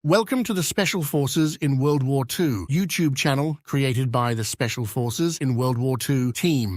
Welcome to the Special Forces in World War II YouTube channel created by the Special Forces in World War II team.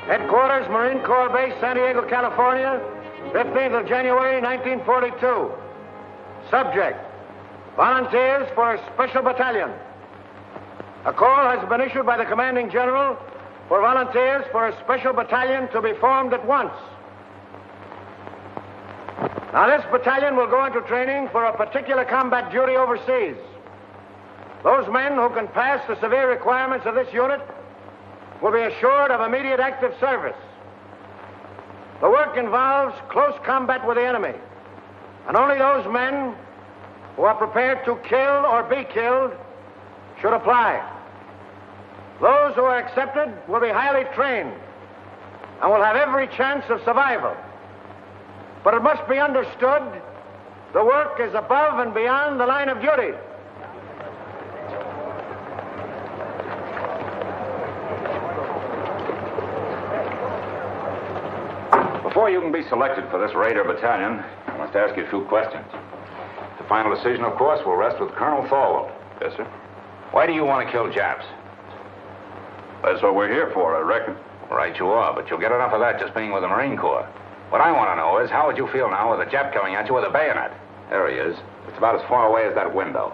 Headquarters, Marine Corps Base, San Diego, California, 15th of January, 1942. Subject, volunteers for a special battalion. A call has been issued by the commanding general for volunteers for a special battalion to be formed at once. Now, this battalion will go into training for a particular combat duty overseas. Those men who can pass the severe requirements of this unit will be assured of immediate active service. The work involves close combat with the enemy, and only those men who are prepared to kill or be killed should apply. Those who are accepted will be highly trained and will have every chance of survival. But it must be understood the work is above and beyond the line of duty. Before you can be selected for this Raider battalion, I must ask you a few questions. The final decision, of course, will rest with Colonel Thorwald. Yes, sir. Why do you want to kill Japs? That's what we're here for, I reckon. Right you are, but you'll get enough of that just being with the Marine Corps. What I want to know is, how would you feel now with a Jap coming at you with a bayonet? There he is. It's about as far away as that window.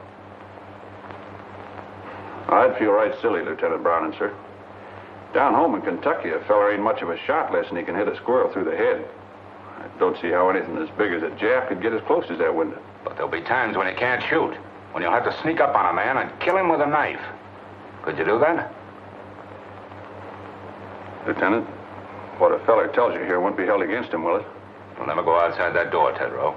I'd feel right silly, Lieutenant Browning, sir. Down home in Kentucky, a feller ain't much of a shot less than he can hit a squirrel through the head. I don't see how anything as big as a Jap could get as close as that window. But there'll be times when you can't shoot, when you'll have to sneak up on a man and kill him with a knife. Could you do that? Lieutenant, what a feller tells you here won't be held against him, will it? You'll never go outside that door, Tedrow.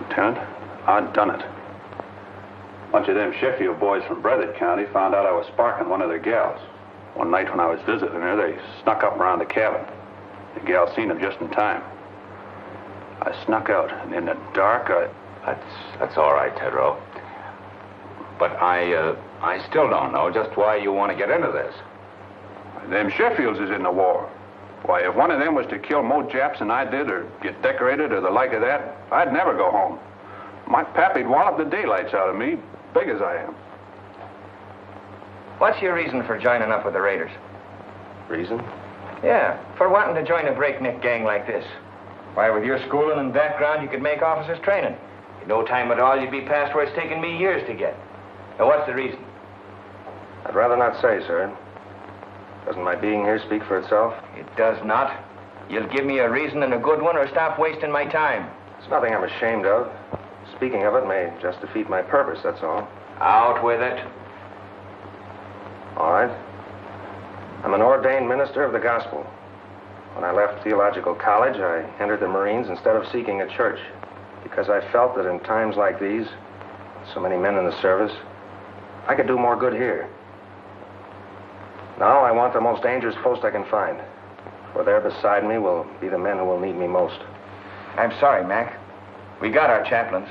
Lieutenant, I'd done it. A bunch of them Sheffield boys from Breathitt County found out I was sparking one of their gals. One night when I was visiting her, they snuck up around the cabin. The gal seen them just in time. I snuck out, and in the dark, That's all right, Tedrow. But I still don't know just why you want to get into this. Them Sheffields is in the war. Why, if one of them was to kill more Japs than I did, or get decorated, or the like of that, I'd never go home. My pappy'd wallop the daylights out of me, big as I am. What's your reason for joining up with the Raiders? Reason? Yeah, for wanting to join a breakneck gang like this. Why, with your schooling and background, you could make officers' training. In no time at all, you'd be past where it's taken me years to get. Now, what's the reason? I'd rather not say, sir. Doesn't my being here speak for itself? It does not. You'll give me a reason and a good one, or stop wasting my time. It's nothing I'm ashamed of. Speaking of it may just defeat my purpose, that's all. Out with it. All right. I'm an ordained minister of the gospel. When I left theological college, I entered the Marines instead of seeking a church, because I felt that in times like these, so many men in the service, I could do more good here. Now I want the most dangerous post I can find, for there beside me will be the men who will need me most. I'm sorry, Mac. We got our chaplains.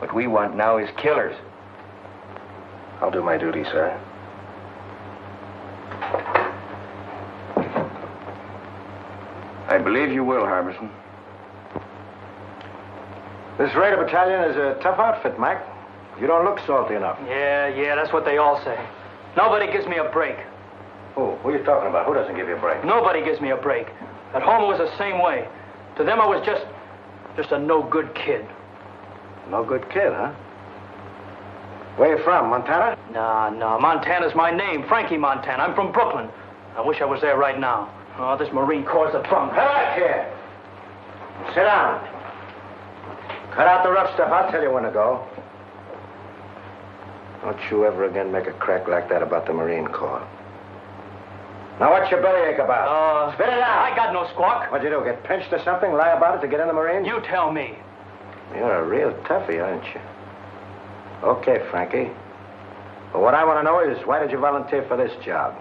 What we want now is killers. I'll do my duty, sir. I believe you will, Harbison. This Raider Battalion is a tough outfit, Mac. You don't look salty enough. Yeah, that's what they all say. Nobody gives me a break. Who are you talking about? Who doesn't give you a break? Nobody gives me a break. At home, it was the same way. To them, I was just a no-good kid. No good kid, huh? Where you from, Montana? No, Montana's my name, Frankie Montana. I'm from Brooklyn. I wish I was there right now. Oh, this Marine Corps' a bum. Come back here. Sit down. Cut out the rough stuff. I'll tell you when to go. Don't you ever again make a crack like that about the Marine Corps. Now, what's your bellyache about? Spit it out. I got no squawk. What'd you do, get pinched or something? Lie about it to get in the Marines? You tell me. You're a real toughie, aren't you? Okay, Frankie. But what I want to know is, why did you volunteer for this job?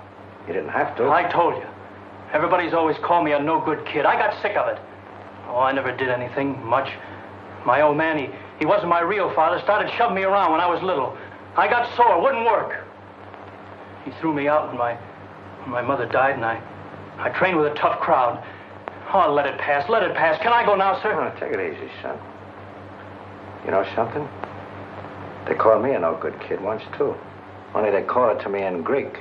You didn't have to. I told you. Everybody's always called me a no-good kid. I got sick of it. Oh, I never did anything much. My old man, he wasn't my real father, started shoving me around when I was little. I got sore, wouldn't work. He threw me out when my mother died, and I trained with a tough crowd. Oh, let it pass, let it pass. Can I go now, sir? Oh, take it easy, son. You know something? They called me a no-good kid once, too. Only they called it to me in Greek.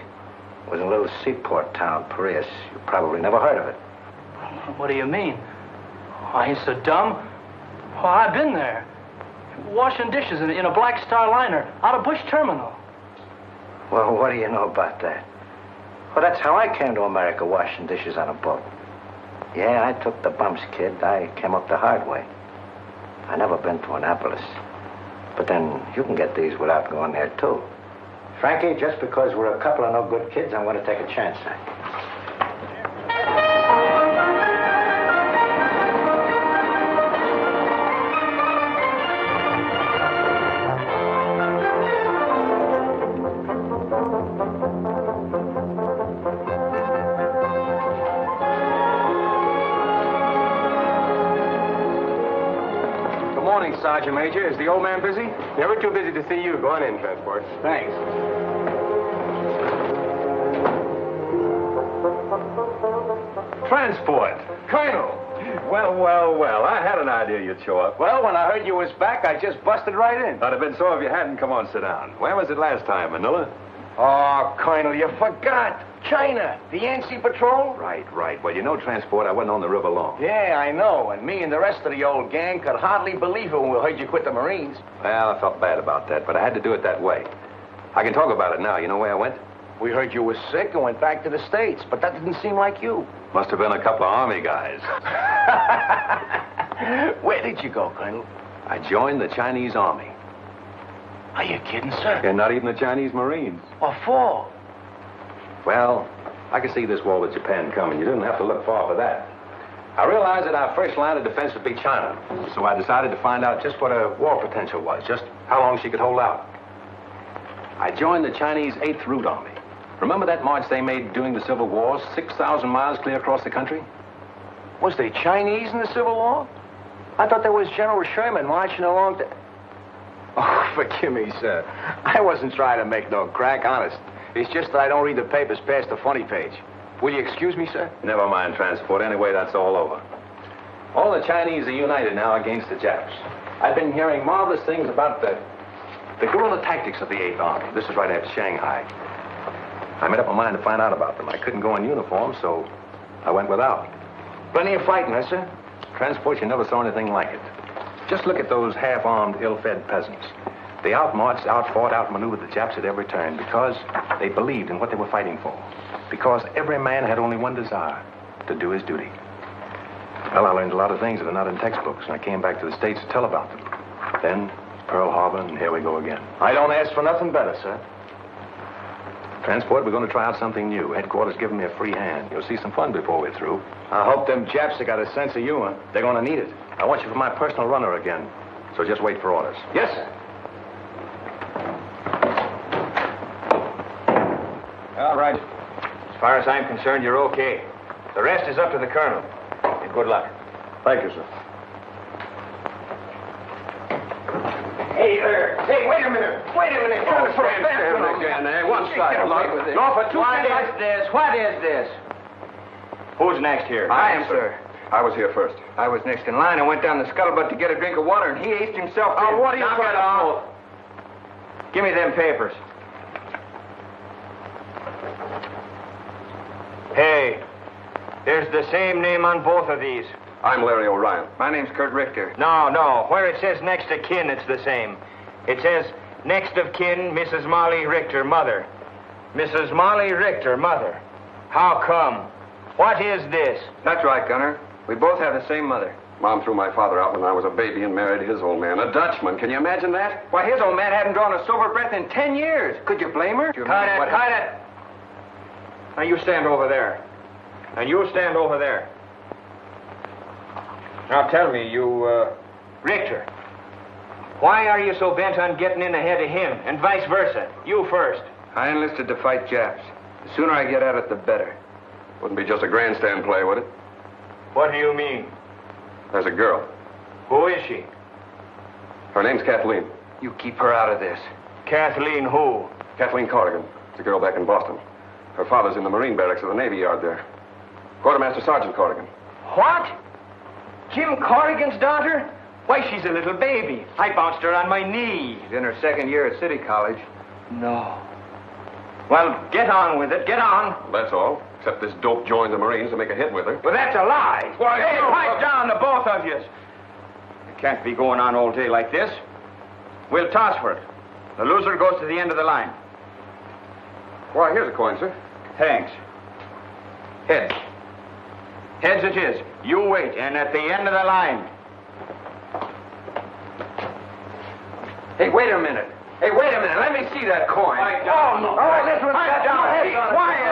It was a little seaport town, Piraeus. You probably never heard of it. What do you mean? Oh, I ain't so dumb. Oh, I've been there. Washing dishes in a Black Star liner out of Bush Terminal. Well, what do you know about that? Well, that's how I came to America, washing dishes on a boat. Yeah, I took the bumps, kid. I came up the hard way. I never been to Annapolis. But then you can get these without going there, too. Frankie, just because we're a couple of no-good kids, I'm going to take a chance on you. Sergeant Major, is the old man busy? Never too busy to see you. Go on in, Transport. Thanks. Transport. Colonel. Well. I had an idea you'd show up. Well, when I heard you was back, I just busted right in. I'd have been so if you hadn't. Come on, sit down. Where was it last time, Manila? Oh, Colonel, you forgot. China, the Yankee patrol. Right. Well, you know, Transport, I wasn't on the river long. Yeah, I know. And me and the rest of the old gang could hardly believe it when we heard you quit the Marines. Well, I felt bad about that, but I had to do it that way. I can talk about it now. You know where I went? We heard you was sick and went back to the States, but that didn't seem like you. Must have been a couple of Army guys. Where did you go, Colonel? I joined the Chinese Army. Are you kidding, sir? And not even the Chinese Marines. What for? Well, I could see this war with Japan coming. You didn't have to look far for that. I realized that our first line of defense would be China. So I decided to find out just what her war potential was, just how long she could hold out. I joined the Chinese 8th Route Army. Remember that march they made during the Civil War, 6,000 miles clear across the country? Was they Chinese in the Civil War? I thought there was General Sherman marching along the... Oh, forgive me, sir. I wasn't trying to make no crack, honest. It's just that I don't read the papers past the funny page. Will you excuse me, sir? Never mind, Transport. Anyway, that's all over. All the Chinese are united now against the Japs. I've been hearing marvelous things about the guerrilla tactics of the 8th Army. This is right after Shanghai. I made up my mind to find out about them. I couldn't go in uniform, so I went without. Plenty of fighting, huh, sir? Transport, you never saw anything like it. Just look at those half-armed, ill-fed peasants. They outmarched, outfought, outmaneuvered the Japs at every turn because they believed in what they were fighting for. Because every man had only one desire, to do his duty. Well, I learned a lot of things that are not in textbooks, and I came back to the States to tell about them. Then, Pearl Harbor, and here we go again. I don't ask for nothing better, sir. Transport, we're going to try out something new. Headquarters giving me a free hand. You'll see some fun before we're through. I hope them Japs have got a sense of humor. They're going to need it. I want you for my personal runner again, so just wait for orders. Yes, sir. All right. As far as I'm concerned, you're okay. The rest is up to the colonel. And good luck. Thank you, sir. Hey, wait a minute. Oh, stand again, eh? One side. No, for two seconds. What is this? Who's next here? I am, sir. I was here first. I was next in line and went down the scuttlebutt to get a drink of water, and he aced himself in. What are you trying to do? Give me them papers. Hey, there's the same name on both of these. I'm Larry O'Ryan. My name's Kurt Richter. No. Where it says next of kin, it's the same. It says next of kin, Mrs. Molly Richter, mother. Mrs. Molly Richter, mother. How come? What is this? That's right, Gunner. We both have the same mother. Mom threw my father out when I was a baby and married his old man, a Dutchman. Can you imagine that? Why, his old man hadn't drawn a sober breath in 10 years. Could you blame her? Cut it. Now you stand over there. And you stand over there. Now tell me, Richter, why are you so bent on getting in ahead of him, and vice versa? You first. I enlisted to fight Japs. The sooner I get at it, the better. Wouldn't be just a grandstand play, would it? What do you mean? There's a girl. Who is she? Her name's Kathleen. You keep her out of this. Kathleen who? Kathleen Corrigan. It's a girl back in Boston. Her father's in the Marine barracks of the Navy Yard there. Quartermaster Sergeant Corrigan. What? Jim Corrigan's daughter? Why, she's a little baby. I bounced her on my knee. She's in her second year at City College. No. Well, get on with it. Get on. That's all. Except this dope joined the Marines to make a hit with her. But that's a lie. Why, hey, no, pipe down, the both of you. It can't be going on all day like this. We'll toss for it. The loser goes to the end of the line. Why, here's a coin, sir. Thanks. Heads. Heads it is. You wait, and at the end of the line. Hey, wait a minute. Let me see that coin. Oh, no. All right, this one's got down. Hey, quiet.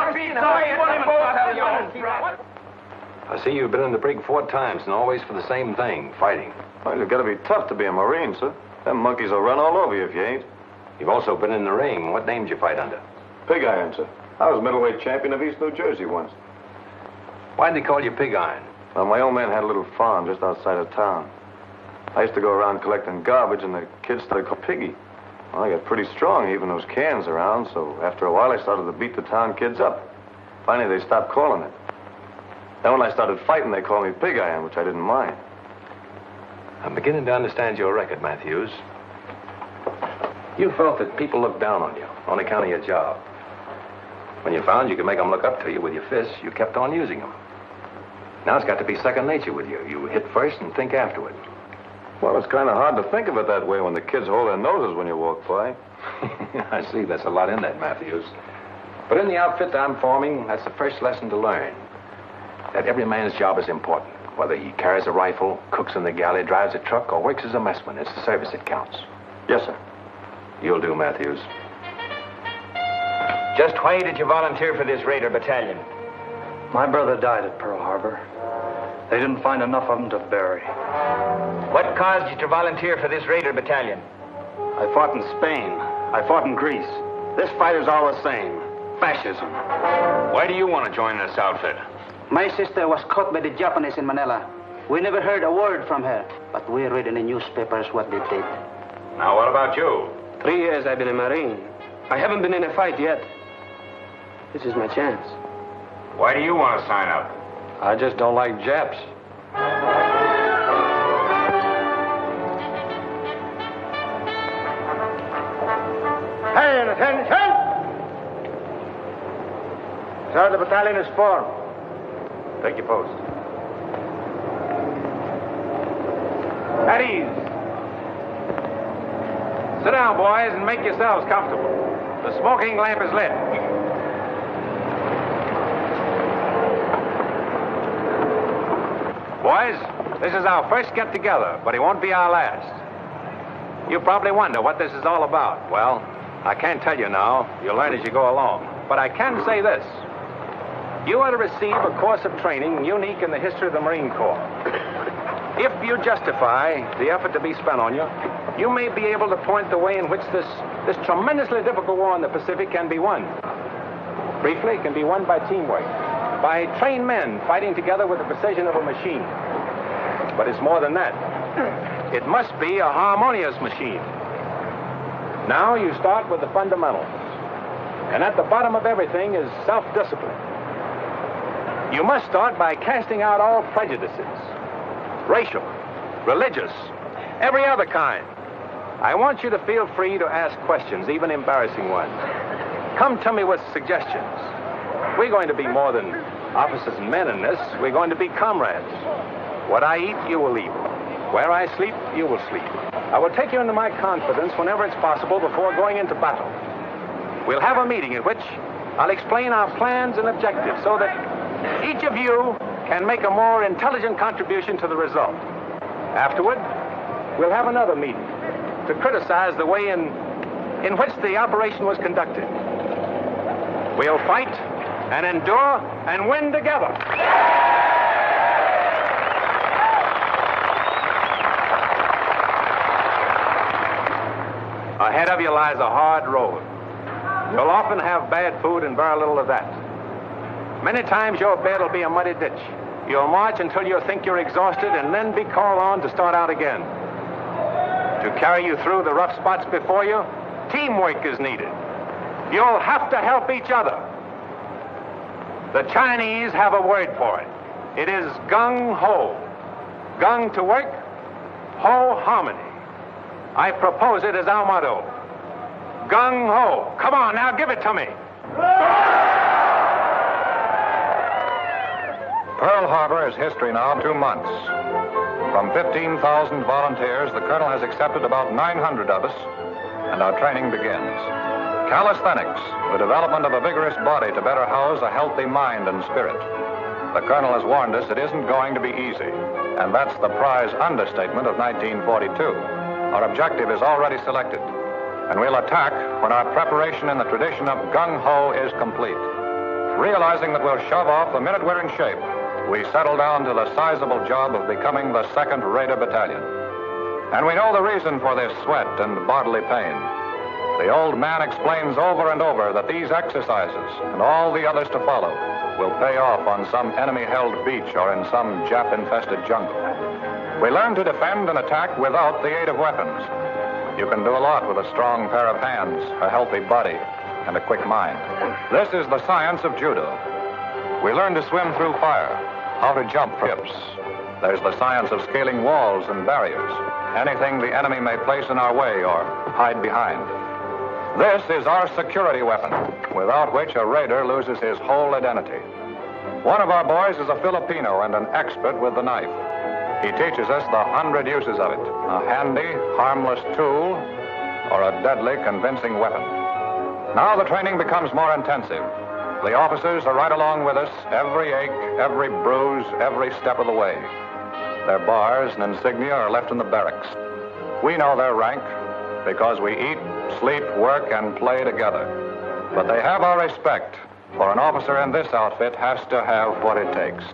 I see you've been in the brig 4 times and always for the same thing, fighting. Well, you've got to be tough to be a Marine, sir. Them monkeys will run all over you if you ain't. You've also been in the ring. What name did you fight under? Pig Iron, sir. I was middleweight champion of East New Jersey once. Why'd they call you Pig Iron? Well, my old man had a little farm just outside of town. I used to go around collecting garbage, and the kids started calling Piggy. Well, I got pretty strong, even those cans around, so after a while I started to beat the town kids up. Finally, they stopped calling it. Then when I started fighting, they called me Pig Iron, which I didn't mind. I'm beginning to understand your record, Matthews. You felt that people looked down on you on account of your job. When you found you could make them look up to you with your fists, you kept on using them. Now it's got to be second nature with you. You hit first and think afterward. Well, it's kind of hard to think of it that way when the kids hold their noses when you walk by. I see. There's a lot in that, Matthews. But in the outfit that I'm forming, that's the first lesson to learn. That every man's job is important. Whether he carries a rifle, cooks in the galley, drives a truck, or works as a messman, it's the service that counts. Yes, sir. You'll do, Matthews. Just why did you volunteer for this Raider battalion? My brother died at Pearl Harbor. They didn't find enough of them to bury. What caused you to volunteer for this Raider battalion? I fought in Spain. I fought in Greece. This fight is all the same. Fascism. Why do you want to join this outfit? My sister was caught by the Japanese in Manila. We never heard a word from her, but we read in the newspapers what they did. Now, what about you? 3 years I've been a Marine. I haven't been in a fight yet. This is my chance. Why do you want to sign up? I just don't like Japs. Hey, attention! Sir, the battalion is formed. Take your post. At ease. Sit down, boys, and make yourselves comfortable. The smoking lamp is lit. Boys, this is our first get-together, but it won't be our last. You probably wonder what this is all about. Well, I can't tell you now. You'll learn as you go along. But I can say this. You are to receive a course of training unique in the history of the Marine Corps. If you justify the effort to be spent on you, you may be able to point the way in which this tremendously difficult war in the Pacific can be won. Briefly, it can be won by teamwork, by trained men fighting together with the precision of a machine. But it's more than that. It must be a harmonious machine. Now you start with the fundamentals. And at the bottom of everything is self-discipline. You must start by casting out all prejudices. Racial, religious, every other kind. I want you to feel free to ask questions, even embarrassing ones. Come to me with suggestions. We're going to be more than officers and men in this. We're going to be comrades. What I eat, you will eat. Where I sleep, you will sleep. I will take you into my confidence whenever it's possible before going into battle. We'll have a meeting at which I'll explain our plans and objectives so that each of you can make a more intelligent contribution to the result. Afterward, we'll have another meeting to criticize the way in which the operation was conducted. We'll fight and endure and win together. Ahead of you lies a hard road. You'll often have bad food and very little of that. Many times your bed will be a muddy ditch. You'll march until you think you're exhausted and then be called on to start out again. To carry you through the rough spots before you, teamwork is needed. You'll have to help each other. The Chinese have a word for it. It is Gung Ho. Gung to work, Ho harmony. I propose it as our motto. Gung Ho. Come on, now give it to me. Pearl Harbor is history now 2 months. From 15,000 volunteers, the Colonel has accepted about 900 of us, and our training begins. Calisthenics, the development of a vigorous body to better house a healthy mind and spirit. The Colonel has warned us it isn't going to be easy, and that's the prize understatement of 1942. Our objective is already selected, and we'll attack when our preparation in the tradition of Gung Ho is complete. Realizing that we'll shove off the minute we're in shape, we settle down to the sizable job of becoming the 2nd Raider Battalion. And we know the reason for this sweat and bodily pain. The old man explains over and over that these exercises, and all the others to follow, will pay off on some enemy-held beach or in some Jap-infested jungle. We learn to defend and attack without the aid of weapons. You can do a lot with a strong pair of hands, a healthy body, and a quick mind. This is the science of judo. We learn to swim through fire, how to jump from hips. There's the science of scaling walls and barriers, anything the enemy may place in our way or hide behind. This is our security weapon, without which a raider loses his whole identity. One of our boys is a Filipino and an expert with the knife. He teaches us the 100 uses of it, a handy, harmless tool, or a deadly, convincing weapon. Now the training becomes more intensive. The officers are right along with us, every ache, every bruise, every step of the way. Their bars and insignia are left in the barracks. We know their rank because we eat, sleep, work, and play together. But they have our respect, for an officer in this outfit has to have what it takes.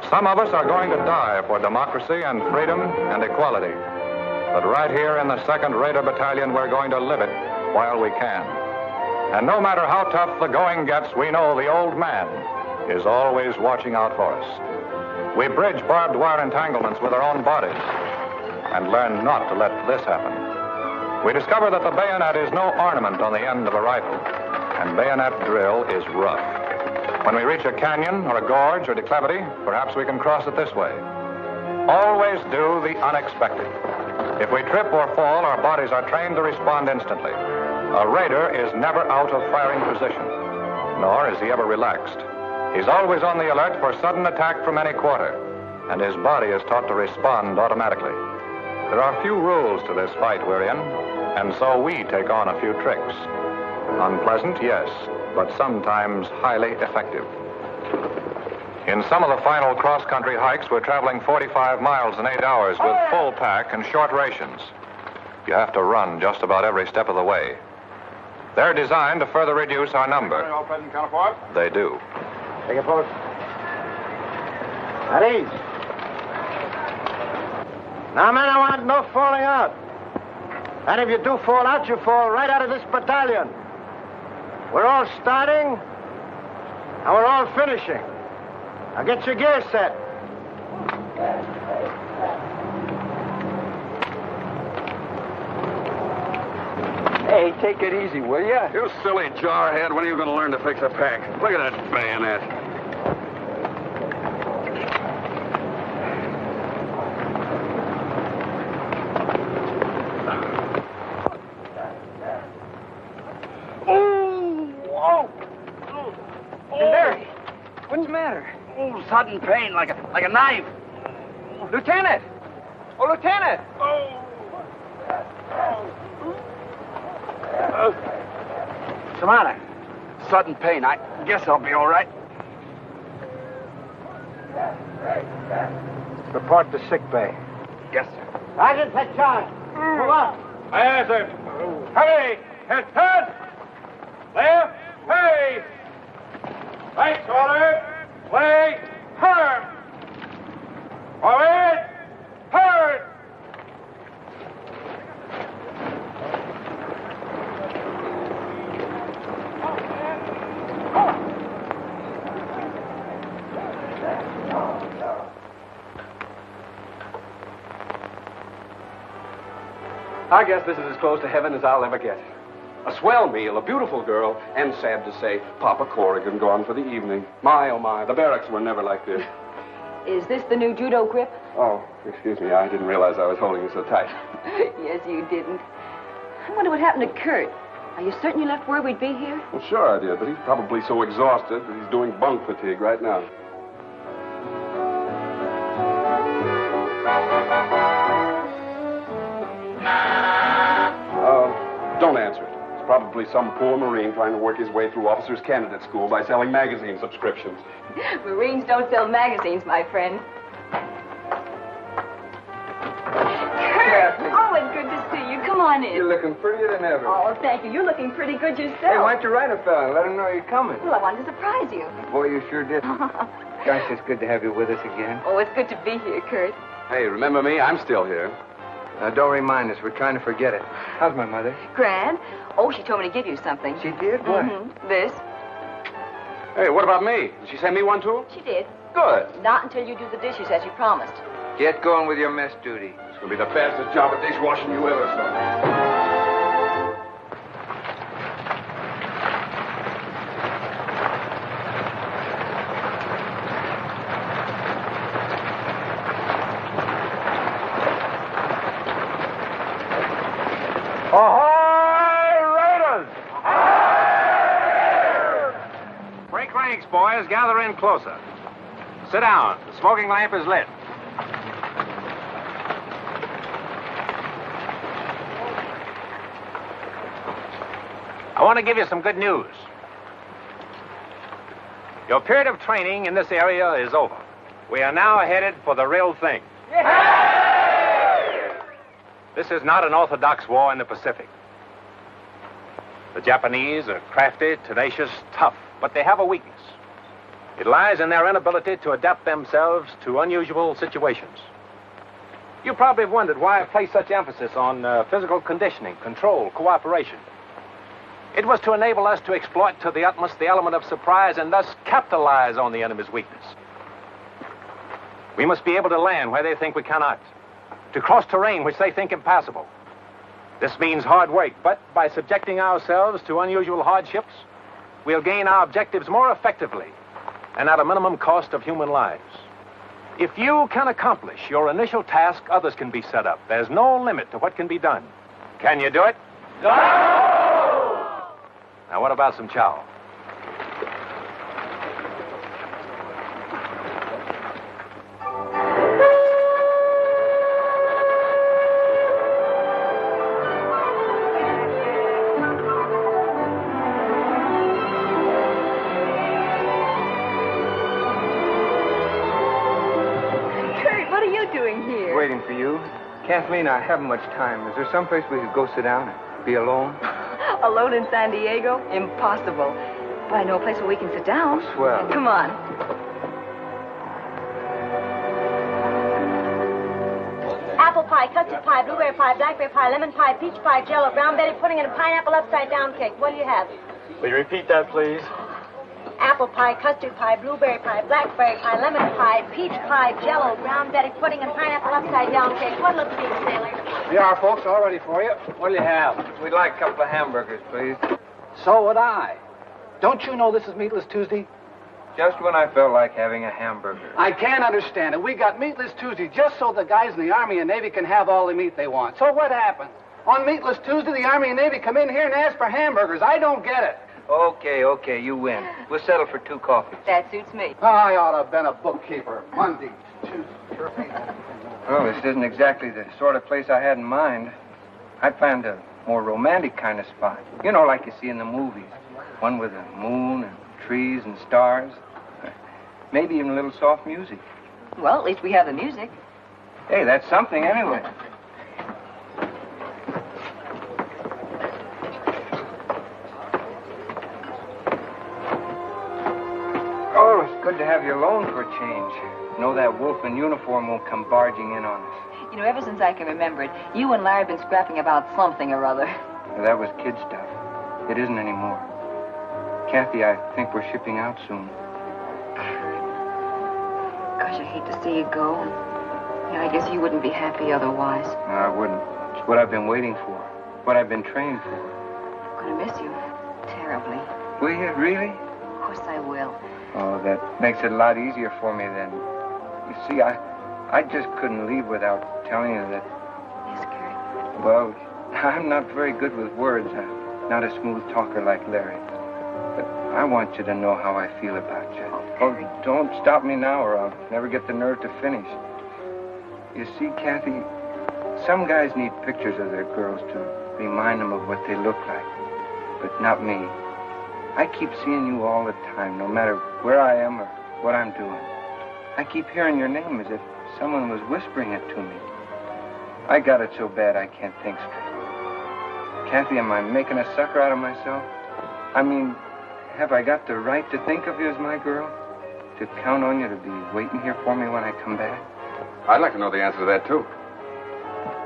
Some of us are going to die for democracy and freedom and equality. But right here in the 2nd Raider Battalion, we're going to live it while we can. And no matter how tough the going gets, we know the old man is always watching out for us. We bridge barbed wire entanglements with our own bodies and learn not to let this happen. We discover that the bayonet is no ornament on the end of a rifle, and bayonet drill is rough. When we reach a canyon or a gorge or declivity, perhaps we can cross it this way. Always do the unexpected. If we trip or fall, our bodies are trained to respond instantly. A raider is never out of firing position, nor is he ever relaxed. He's always on the alert for sudden attack from any quarter, and his body is taught to respond automatically. There are few rules to this fight we're in, and so we take on a few tricks. Unpleasant, yes, but sometimes highly effective. In some of the final cross-country hikes, we're traveling 45 miles in 8 hours with full pack and short rations. You have to run just about every step of the way. They're designed to further reduce our number. All present, counterpart. They do. Take a post. At ease. Now, men, I want no falling out. And if you do fall out, you fall right out of this battalion. We're all starting, and we're all finishing. Now get your gear set. Hey, take it easy, will ya? You silly jarhead, when are you going to learn to fix a pack? Look at that bayonet. sudden pain, like a knife. Lieutenant! Oh, Lieutenant! What's the matter? Sudden pain. I guess I'll be all right. Report to sick bay. Yes, sir. Sergeant, take charge. Move up. Aye, sir. Hurry! Head, head! Left, hey! Right shoulder, leg, turn! Forward, turn! I guess this is as close to heaven as I'll ever get. A swell meal, a beautiful girl, and sad to say, Papa Corrigan gone for the evening. My, oh my, the barracks were never like this. Is this the new judo grip? Oh, excuse me, I didn't realize I was holding you so tight. Yes, you didn't. I wonder what happened to Kurt. Are you certain you left word we'd be here? Well, sure I did, but he's probably so exhausted that he's doing bunk fatigue right now. Don't answer it. It's probably some poor Marine trying to work his way through officers' candidate school by selling magazine subscriptions. Marines don't sell magazines, my friend. Kurt! Oh, it's good to see you. Come on in. You're looking prettier than ever. Oh, thank you. You're looking pretty good yourself. Hey, why don't you write a fella and let him know you're coming? Well, I wanted to surprise you. Boy, you sure did. Gosh, it's good to have you with us again. Oh, it's good to be here, Kurt. Hey, remember me? I'm still here. Now, don't remind us. We're trying to forget it. How's my mother? Grand. Oh, she told me to give you something. She did? What? Mm-hmm. This. Hey, what about me? Did she send me one, too? She did. Good. Not until you do the dishes as you promised. Get going with your mess duty. It's going to be the fastest job of dishwashing you ever saw. Boys, gather in closer. Sit down. The smoking lamp is lit. I want to give you some good news. Your period of training in this area is over. We are now headed for the real thing. This is not an orthodox war in the Pacific. The Japanese are crafty, tenacious, tough, but they have a weakness. It lies in their inability to adapt themselves to unusual situations. You probably have wondered why I place such emphasis on physical conditioning, control, cooperation. It was to enable us to exploit to the utmost the element of surprise and thus capitalize on the enemy's weakness. We must be able to land where they think we cannot, to cross terrain which they think impassable. This means hard work, but by subjecting ourselves to unusual hardships, we'll gain our objectives more effectively and at a minimum cost of human lives. If you can accomplish your initial task, others can be set up. There's no limit to what can be done. Can you do it? No! Now, what about some chow? Waiting for you. Kathleen, I haven't much time. Is there someplace we could go sit down and be alone? Alone in San Diego? Impossible. But I know a place where we can sit down. Oh, swell. Come on. Apple pie, custard pie, blueberry pie, blackberry pie, lemon pie, peach pie, jello, brown Betty pudding, and a pineapple upside-down cake. What do you have? Will you repeat that, please? Apple pie, custard pie, blueberry pie, blackberry pie, lemon pie, peach pie, jello, brown Betty pudding, and pineapple upside-down cake. What'll it be, sailor? Here are, folks, all ready for you. What'll you have? We'd like a couple of hamburgers, please. So would I. Don't you know this is Meatless Tuesday? Just when I felt like having a hamburger. I can't understand it. We got Meatless Tuesday just so the guys in the Army and Navy can have all the meat they want. So what happens? On Meatless Tuesday, the Army and Navy come in here and ask for hamburgers. I don't get it. Okay, you win. We'll settle for 2 coffees. That suits me. I ought to have been a bookkeeper. Monday, Tuesday. Well, this isn't exactly the sort of place I had in mind. I planned a more romantic kind of spot. You know, like you see in the movies. One with a moon and trees and stars. Maybe even a little soft music. Well, at least we have the music. Hey, that's something anyway. Oh, it's good to have you alone for a change. Know that wolf in uniform won't come barging in on us. You know, ever since I can remember it, you and Larry have been scrapping about something or other. Well, that was kid stuff. It isn't anymore. Kathy, I think we're shipping out soon. Gosh, I hate to see you go. Yeah, I guess you wouldn't be happy otherwise. No, I wouldn't. It's what I've been waiting for. What I've been trained for. I'm going to miss you. Terribly. Will you, really? Of course I will. Oh, that makes it a lot easier for me then. You see, I just couldn't leave without telling you that... Yes, Kurt. Well, I'm not very good with words. I'm not a smooth talker like Larry. But I want you to know how I feel about you. Oh, don't stop me now or I'll never get the nerve to finish. You see, Kathy, some guys need pictures of their girls to remind them of what they look like. But not me. I keep seeing you all the time, no matter where I am or what I'm doing. I keep hearing your name as if someone was whispering it to me. I got it so bad I can't think straight. Kathy, am I making a sucker out of myself? I mean, have I got the right to think of you as my girl? To count on you to be waiting here for me when I come back? I'd like to know the answer to that, too.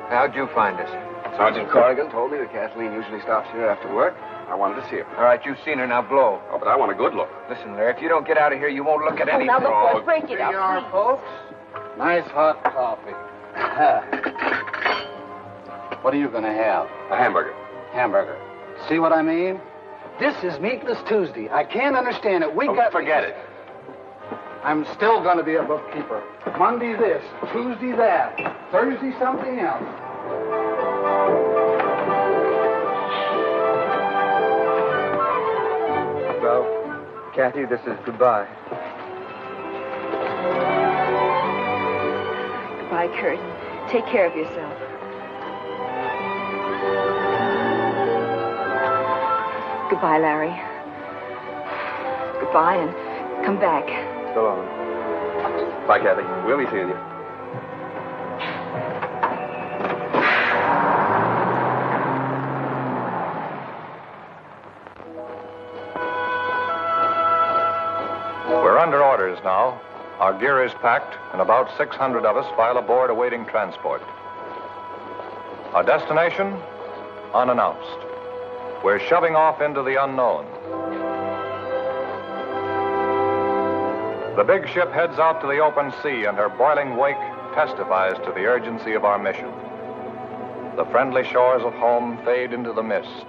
How'd you find us? Sergeant Corrigan told me that Kathleen usually stops here after work. I wanted to see her. All right, you've seen her, now blow. Oh, but I want a good look. Listen, Larry, if you don't get out of here, you won't look at anything. Now look, boys, break it Here you up, are, please. folks. Nice hot coffee. What are you going to have? A hamburger. Hamburger. See what I mean? This is Meatless Tuesday. I can't understand it. Forget it. I'm still going to be a bookkeeper. Monday this, Tuesday that, Thursday something else. Well, Kathy, this is goodbye. Goodbye, Kurt. Take care of yourself. Goodbye, Larry. Goodbye, and come back. So long. Bye, Kathy. We'll be seeing you. We're under orders now. Our gear is packed, and about 600 of us file aboard awaiting transport. Our destination? Unannounced. We're shoving off into the unknown. The big ship heads out to the open sea, and her boiling wake testifies to the urgency of our mission. The friendly shores of home fade into the mist.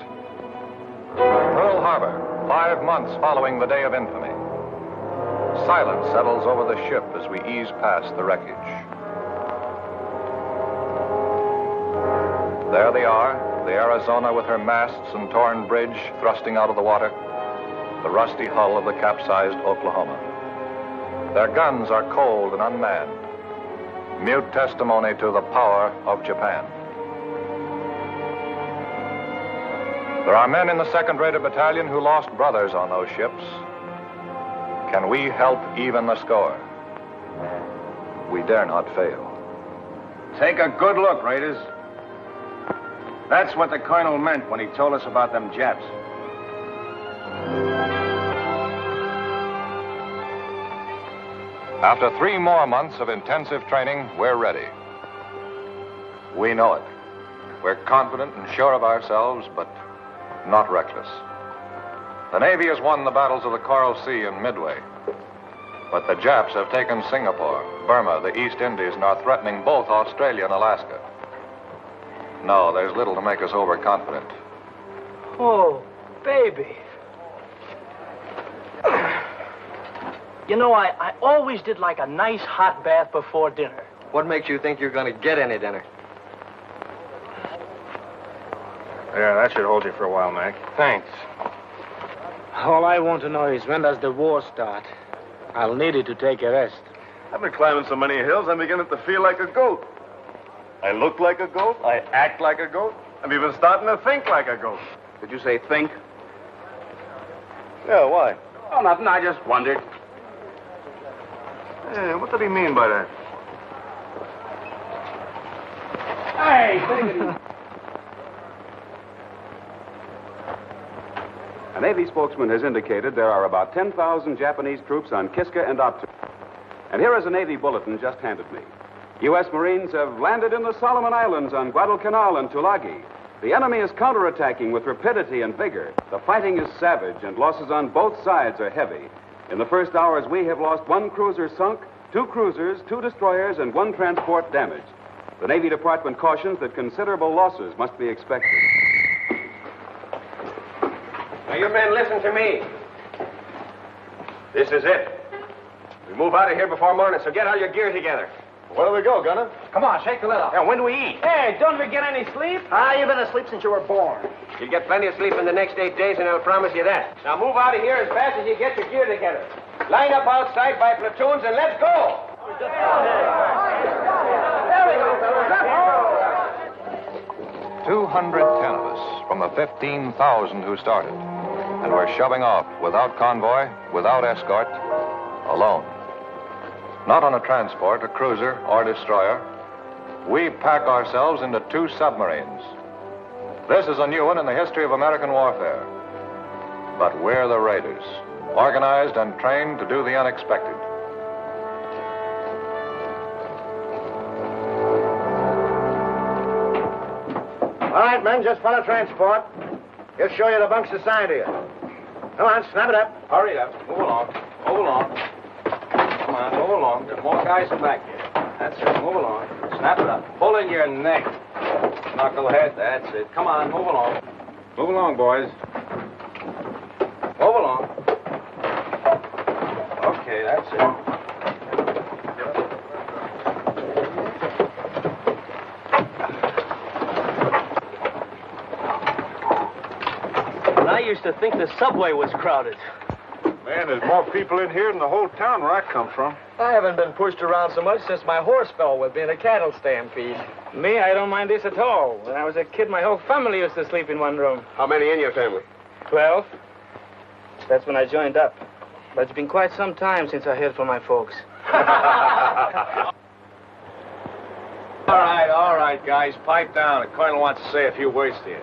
Pearl Harbor, 5 months following the day of infamy. Silence settles over the ship as we ease past the wreckage. There they are, the Arizona with her masts and torn bridge thrusting out of the water, the rusty hull of the capsized Oklahoma. Their guns are cold and unmanned, mute testimony to the power of Japan. There are men in the 2nd Rated Battalion who lost brothers on those ships. Can we help even the score? We dare not fail. Take a good look, Raiders. That's what the colonel meant when he told us about them Japs. After 3 more months of intensive training, we're ready. We know it. We're confident and sure of ourselves, but not reckless. The Navy has won the battles of the Coral Sea and Midway. But the Japs have taken Singapore, Burma, the East Indies, and are threatening both Australia and Alaska. No, there's little to make us overconfident. Oh, baby. You know, I always did like a nice hot bath before dinner. What makes you think you're going to get any dinner? Yeah, that should hold you for a while, Mac. Thanks. All I want to know is when does the war start? I'll need it to take a rest. I've been climbing so many hills, I'm beginning to feel like a goat. I look like a goat. I act like a goat. I'm even starting to think like a goat. Did you say think? Yeah, why? Oh, nothing. I just wondered. Yeah, what did he mean by that? Hey, take it easy. A Navy spokesman has indicated there are about 10,000 Japanese troops on Kiska and Attu. And here is a Navy bulletin just handed me. U.S. Marines have landed in the Solomon Islands on Guadalcanal and Tulagi. The enemy is counterattacking with rapidity and vigor. The fighting is savage, and losses on both sides are heavy. In the first hours, we have lost 1 cruiser sunk, 2 cruisers, 2 destroyers, and 1 transport damaged. The Navy Department cautions that considerable losses must be expected. Now, you men, listen to me. This is it. We move out of here before morning, so get all your gear together. Where do we go, Gunner? Come on, shake the lid off. Yeah, when do we eat? Hey, don't we get any sleep? You've been asleep since you were born. You'll get plenty of sleep in the next 8 days, and I'll promise you that. Now move out of here as fast as you get your gear together. Line up outside by platoons, and let's go! 210 of us from the 15,000 who started. And we're shoving off without convoy, without escort, alone. Not on a transport, a cruiser, or destroyer. We pack ourselves into 2 submarines. This is a new one in the history of American warfare. But we're the raiders, organized and trained to do the unexpected. All right, men, just follow transport. He'll show you the bunks assigned to you. Come on, snap it up. Hurry up. Move along. Move along. Come on, move along. There's more guys in back here. That's it. Move along. Snap it up. Pull in your neck. Knucklehead. That's it. Come on, move along. Move along, boys. Move along. Okay, that's it. I used to think the subway was crowded. Man, there's more people in here than the whole town where I come from. I haven't been pushed around so much since my horse fell with me in a cattle stampede. Me, I don't mind this at all. When I was a kid, my whole family used to sleep in one room. How many in your family? 12. That's when I joined up. But it's been quite some time since I heard from my folks. All right, guys. Pipe down. The colonel wants to say a few words to you.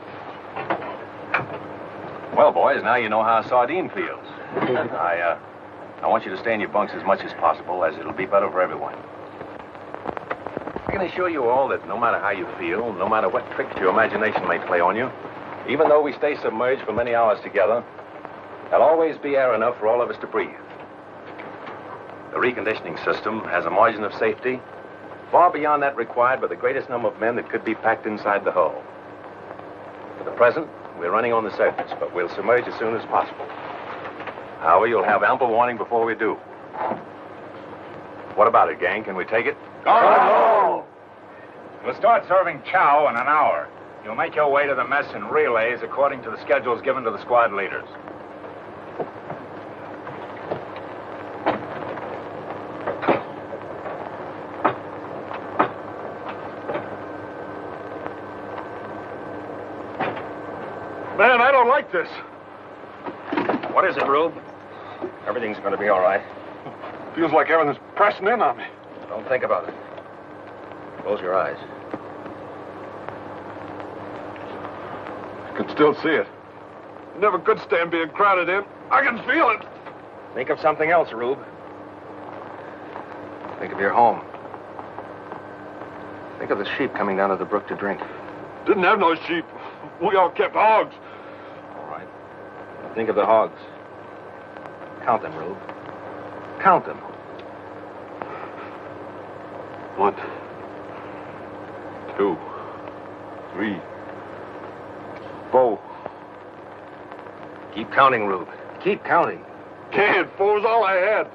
Well, boys, now you know how a sardine feels. I want you to stay in your bunks as much as possible, as it'll be better for everyone. I can assure you all that no matter how you feel, no matter what tricks your imagination may play on you, even though we stay submerged for many hours together, there'll always be air enough for all of us to breathe. The reconditioning system has a margin of safety far beyond that required by the greatest number of men that could be packed inside the hull. For the present, we're running on the surface, but we'll submerge as soon as possible. However, you'll have ample warning before we do. What about it, gang? Can we take it? Go! We'll start serving chow in an hour. You'll make your way to the mess in relays according to the schedules given to the squad leaders. Man, I don't like this. What is it, Rube? Everything's going to be all right. Feels like everything's pressing in on me. Don't think about it. Close your eyes. I can still see it. Never could stand being crowded in. I can feel it. Think of something else, Rube. Think of your home. Think of the sheep coming down to the brook to drink. Didn't have no sheep. We all kept hogs. All right. Now think of the hogs. Count them, Rube. Count them. 1, 2, 3, 4. Keep counting, Rube. Keep counting. Can't. 4's all I had.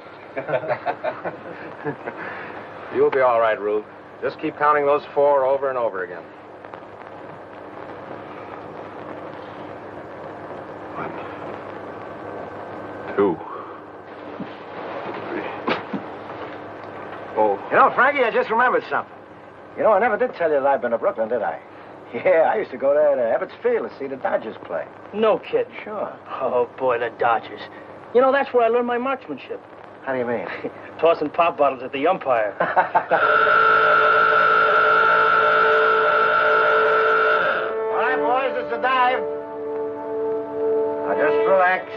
You'll be all right, Rube. Just keep counting those 4 over and over again. 1, 2. Oh. You know, Frankie, I just remembered something. You know, I never did tell you that I've been to Brooklyn, did I? Yeah, I used to go there to Ebbets Field to see the Dodgers play. No kidding. Sure. Oh, boy, the Dodgers. You know, that's where I learned my marksmanship. How do you mean? Tossing pop bottles at the umpire. All right, boys, it's a dive. Now just relax.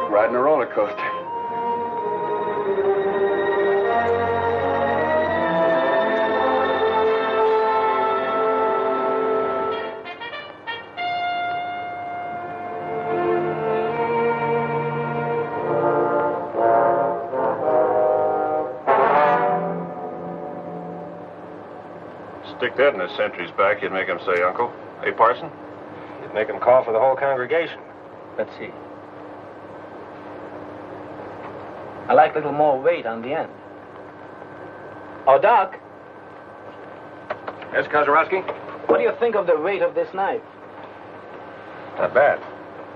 Riding a roller coaster. Stick that in the sentry's back, you'd make him say, Uncle. Hey, Parson? You'd make him call for the whole congregation. Let's see. I like a little more weight on the end. Oh, Doc. Yes, Kozarowski? What do you think of the weight of this knife? Not bad.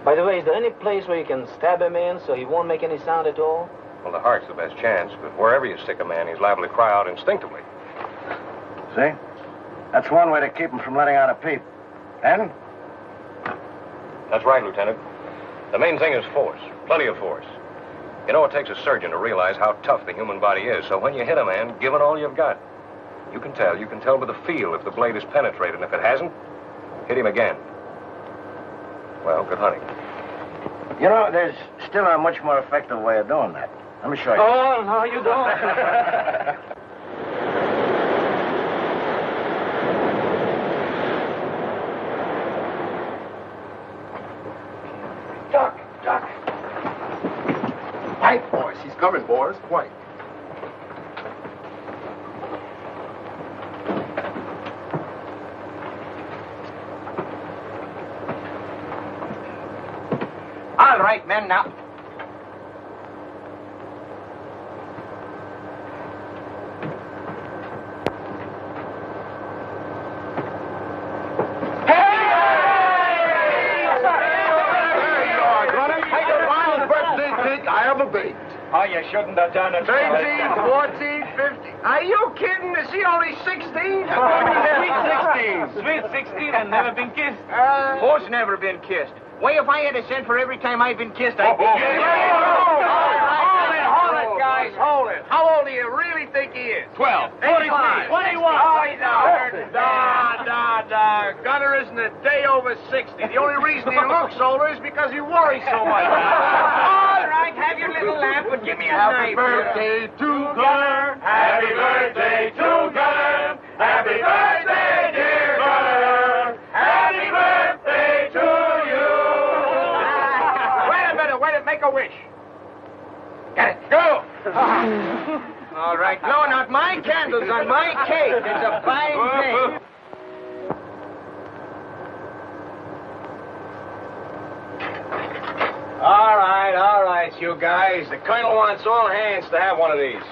By the way, is there any place where you can stab him in so he won't make any sound at all? Well, the heart's the best chance, but wherever you stick a man, he's liable to cry out instinctively. See? That's one way to keep him from letting out a peep. And? That's right, Lieutenant. The main thing is force. Plenty of force. You know, it takes a surgeon to realize how tough the human body is, so when you hit a man, give it all you've got. You can tell by the feel if the blade is penetrated, and if it hasn't, hit him again. Well, good hunting. You know, there's still a much more effective way of doing that. Let me show you. Oh, no, you don't. Doc. Quiet, boys. He's coming, boys. Quiet. All right, men, now. Oh, you shouldn't have done it. 13, 14, 15. Are you kidding? Is he only 16? Sweet 16 and never been kissed. Horse never been kissed. Why, if I had a cent for every time I've been kissed, I'd be... Hold it, guys, hold it. How old do you really think he is? 12. 45. 21. Oh, Gunner isn't a day over 60. The only reason he looks older is because he worries so much. All right, have your little laugh, but give me a Happy knife. birthday to Gunner. Happy birthday to Gunner. Happy birthday, dear Gunner. Happy birthday to you. Wait a minute, make a wish. Get it. Go. All right, blowing out my candles on my cake. It's a fine day. All right, you guys. The Colonel wants all hands to have one of these.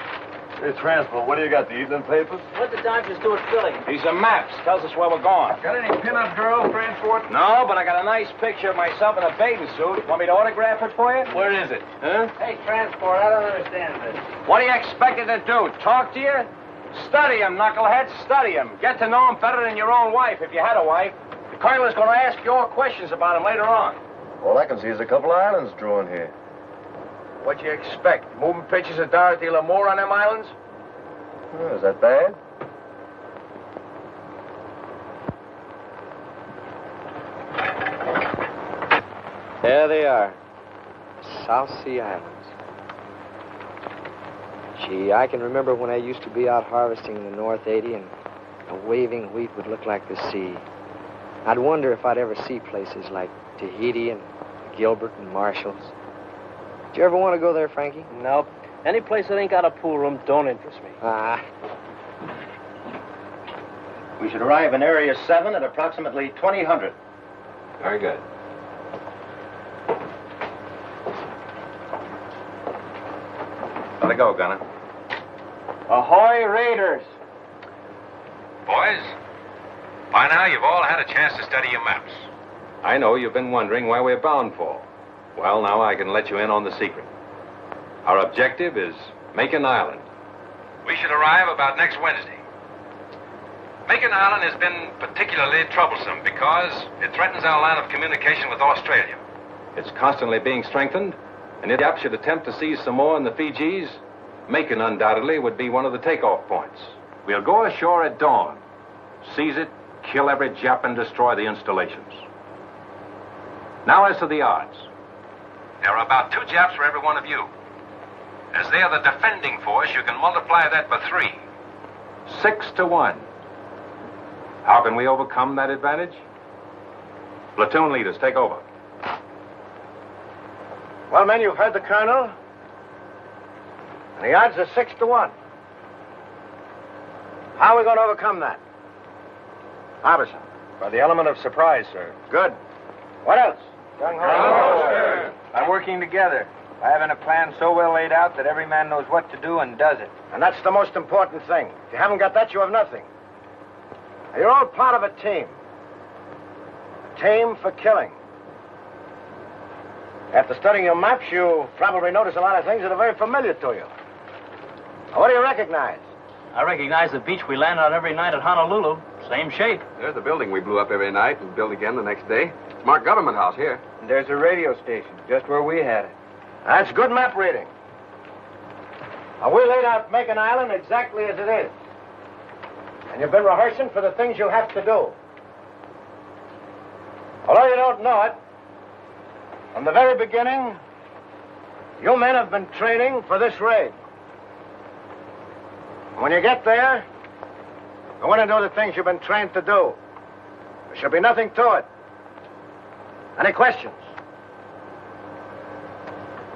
Hey, Transport, what do you got, the evening papers? What the Dodgers do at Philly? These are maps. Tells us where we're going. Got any pin-up girl, Transport? No, but I got a nice picture of myself in a bathing suit. Want me to autograph it for you? Where is it? Huh? Hey, Transport, I don't understand this. What do you expect it to do? Talk to you? Study him, knucklehead. Study him. Get to know him better than your own wife, if you had a wife. The Colonel is going to ask you all questions about him later on. All I can see is a couple of islands drawn here. What you expect? Moving pictures of Dorothy Lamour on them islands? Oh, is that bad? There they are. South Sea Islands. Gee, I can remember when I used to be out harvesting in the North 80 and the waving wheat would look like the sea. I'd wonder if I'd ever see places like Tahiti and Gilbert and Marshall's. Did you ever want to go there, Frankie? Nope. Any place that ain't got a pool room don't interest me. Ah. We should arrive in Area 7 at approximately 2000. Very good. Let it go, Gunner. Ahoy, Raiders! Boys, by now you've all had a chance to study your maps. I know you've been wondering where we're bound for. Well, now I can let you in on the secret. Our objective is Makin Island. We should arrive about next Wednesday. Makin Island has been particularly troublesome because it threatens our line of communication with Australia. It's constantly being strengthened, and if Yap should attempt to seize Samoa and the Fijis, Makin undoubtedly would be one of the takeoff points. We'll go ashore at dawn, seize it, kill every Jap, and destroy the installations. Now, as to the odds. There are about 2 Japs for every one of you. As they are the defending force, you can multiply that by 3. 6 to 1. How can we overcome that advantage? Platoon leaders, take over. Well, men, you've heard the Colonel. And the odds are 6 to 1. How are we going to overcome that? Harbison. By the element of surprise, sir. Good. What else? Gung Ho. By working together. By having a plan so well laid out that every man knows what to do and does it. And that's the most important thing. If you haven't got that, you have nothing. Now, you're all part of a team. A team for killing. After studying your maps, you probably notice a lot of things that are very familiar to you. Now, what do you recognize? I recognize the beach we land on every night at Honolulu. Same shape. There's the building we blew up every night and built again the next day. It's marked Government House here. And there's a radio station, just where we had it. That's good map reading. Now, we laid out Makin Island exactly as it is. And you've been rehearsing for the things you have to do. Although you don't know it, from the very beginning, you men have been training for this raid. And when you get there, go in and do the things you've been trained to do. There should be nothing to it. Any questions?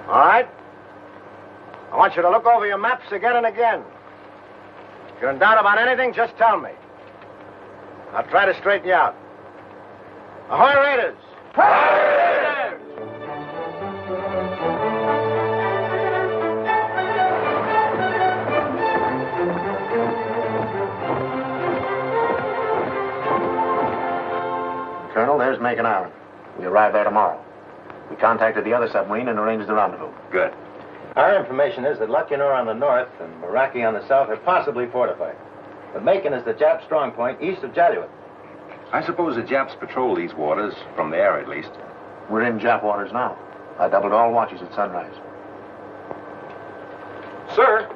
All right? I want you to look over your maps again and again. If you're in doubt about anything, just tell me. I'll try to straighten you out. Ahoy, Raiders! Colonel, there's Makin Island. We arrive there tomorrow. We contacted the other submarine and arranged the rendezvous. Good. Our information is that Lucknow on the north and Meraki on the south are possibly fortified. But Makin is the Jap strong point east of Jalluit. I suppose the Japs patrol these waters, from the air at least. We're in Jap waters now. I doubled all watches at sunrise. Sir,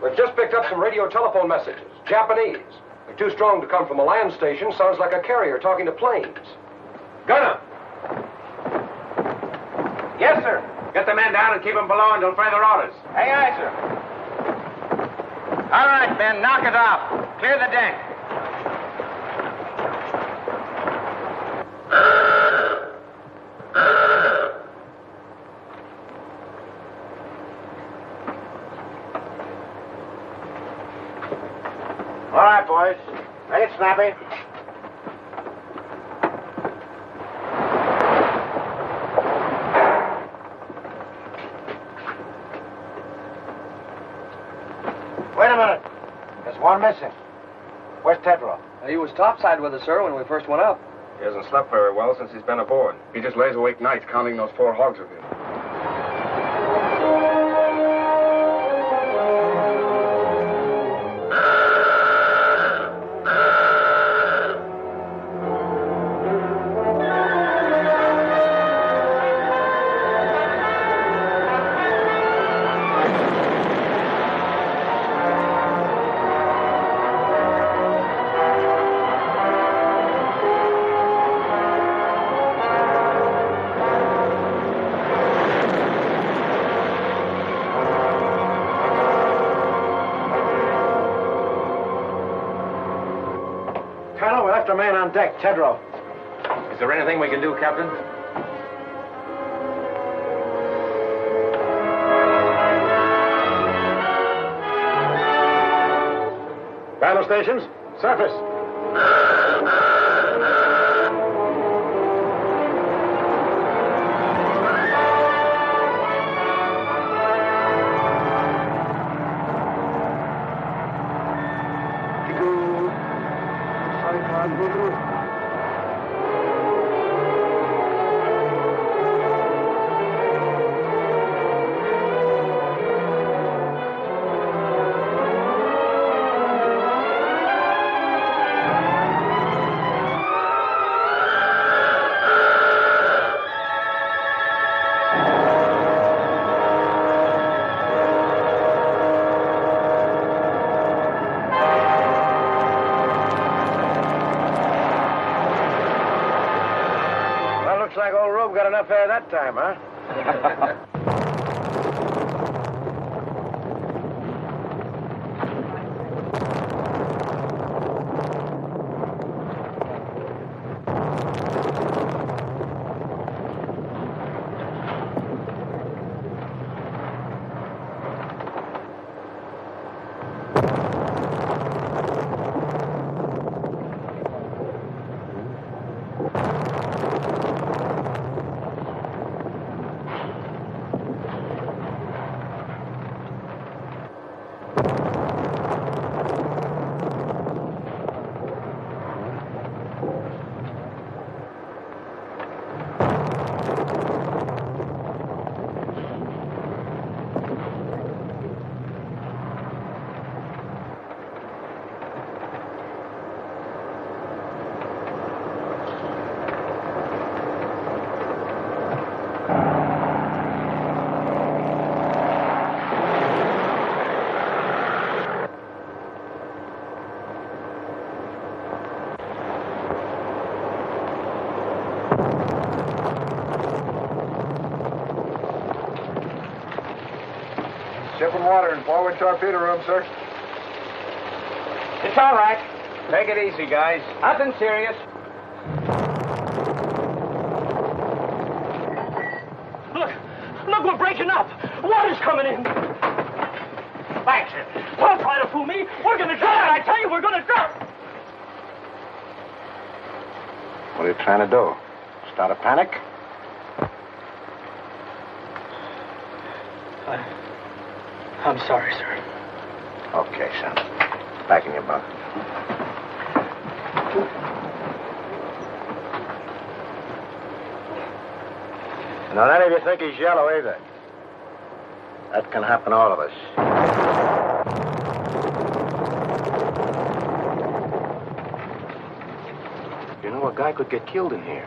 we've just picked up some radio telephone messages. Japanese. They're too strong to come from a land station. Sounds like a carrier talking to planes. Gunner! Yes, sir. Get the men down and keep them below until further orders. Aye, aye, sir. All right, men, knock it off. Clear the deck. All right, boys. Make it snappy. Wait a minute. There's one missing. Where's Tedrow? He was topside with us, sir, when we first went up. He hasn't slept very well since he's been aboard. He just lays awake nights counting those 4 hogs of his. left a man on deck, Tedrow. Is there anything we can do, Captain? Battle stations, surface. Looks like old Rube got enough air that time, huh? Ship and water in forward torpedo room, sir. It's all right. Take it easy, guys. Nothing serious. Look, we're breaking up. Water's coming in. Thanks. Don't try to fool me. We're gonna drown. I tell you, we're gonna drown. What are you trying to do? Start a panic? I'm sorry, sir. Okay, son. Back in your bunk. Now, none of you think he's yellow either. That can happen to all of us. You know, a guy could get killed in here.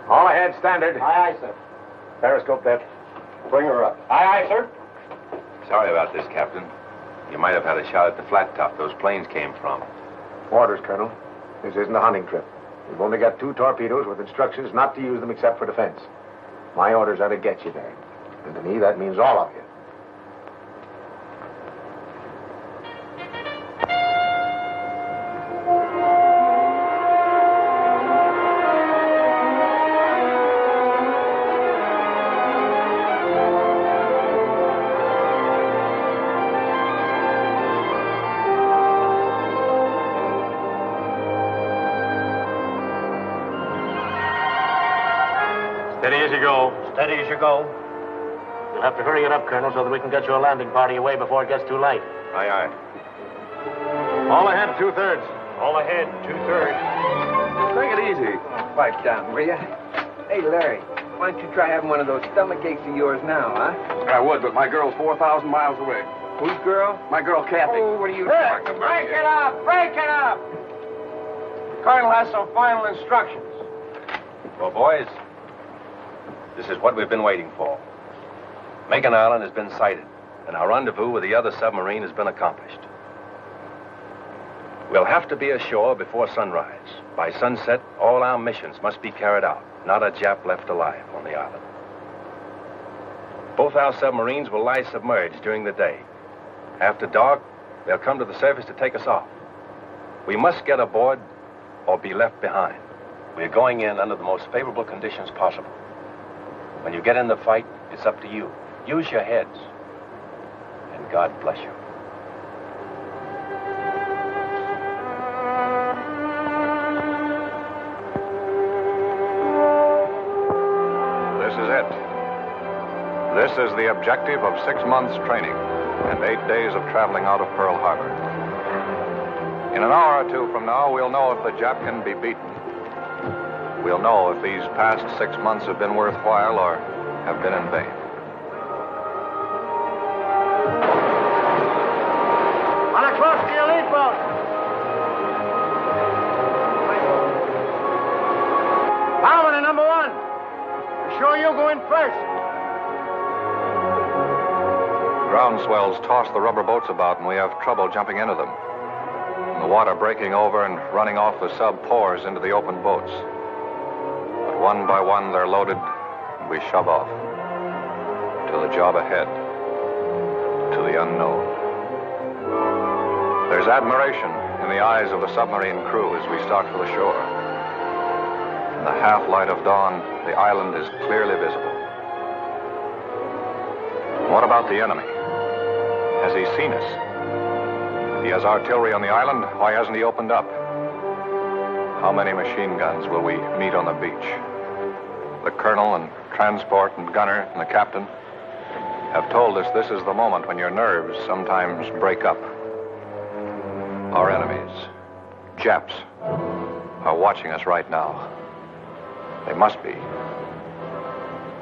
All ahead, standard. Aye, aye, sir. Periscope that. Bring her up. Aye, aye, sir. Sorry about this, Captain. You might have had a shot at the flat top those planes came from. Orders, Colonel. This isn't a hunting trip. We've only got 2 torpedoes with instructions not to use them except for defense. My orders are to get you there. And to me, that means all of you. Steady as you go. Steady as you go. You'll have to hurry it up, Colonel, so that we can get your landing party away before it gets too late. Aye, aye. All ahead, 2/3. All ahead, 2/3. Take it easy. Pipe down, will you? Hey, Larry, why don't you try having one of those stomach aches of yours now, huh? I would, but my girl's 4,000 miles away. Whose girl? My girl, Kathy. Oh, what are you talking about? Break it up! Break it up! Colonel has some final instructions. Well, boys, this is what we've been waiting for. Makin Island has been sighted, and our rendezvous with the other submarine has been accomplished. We'll have to be ashore before sunrise. By sunset, all our missions must be carried out. Not a Jap left alive on the island. Both our submarines will lie submerged during the day. After dark, they'll come to the surface to take us off. We must get aboard or be left behind. We're going in under the most favorable conditions possible. When you get in the fight, it's up to you. Use your heads. And God bless you. This is it. This is the objective of 6 months' training and 8 days of traveling out of Pearl Harbor. In an hour or two from now, we'll know if the Jap can be beaten. We'll know if these past 6 months have been worthwhile or have been in vain. On a close to your lead boat. Bowman to #1. Be sure you go in first. Ground swells toss the rubber boats about, and we have trouble jumping into them. The water breaking over and running off the sub pours into the open boats. But one by one, they're loaded, and we shove off to the job ahead, to the unknown. There's admiration in the eyes of the submarine crew as we start for the shore. In the half-light of dawn, the island is clearly visible. What about the enemy? Has he seen us? He has artillery on the island. Why hasn't he opened up? How many machine guns will we meet on the beach? The colonel and transport and gunner and the captain have told us this is the moment when your nerves sometimes break up. Our enemies, Japs, are watching us right now. They must be.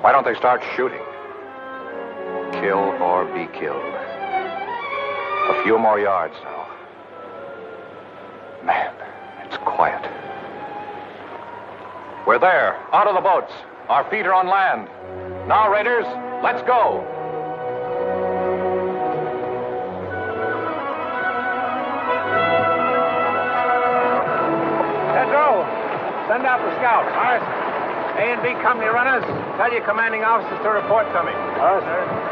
Why don't they start shooting? Kill or be killed. A few more yards now. Man, it's quiet. We're there, out of the boats. Our feet are on land. Now, Raiders, let's go. Pedro, send out the scouts. All right, sir. A and B company runners, tell your commanding officers to report to me. All right, sir.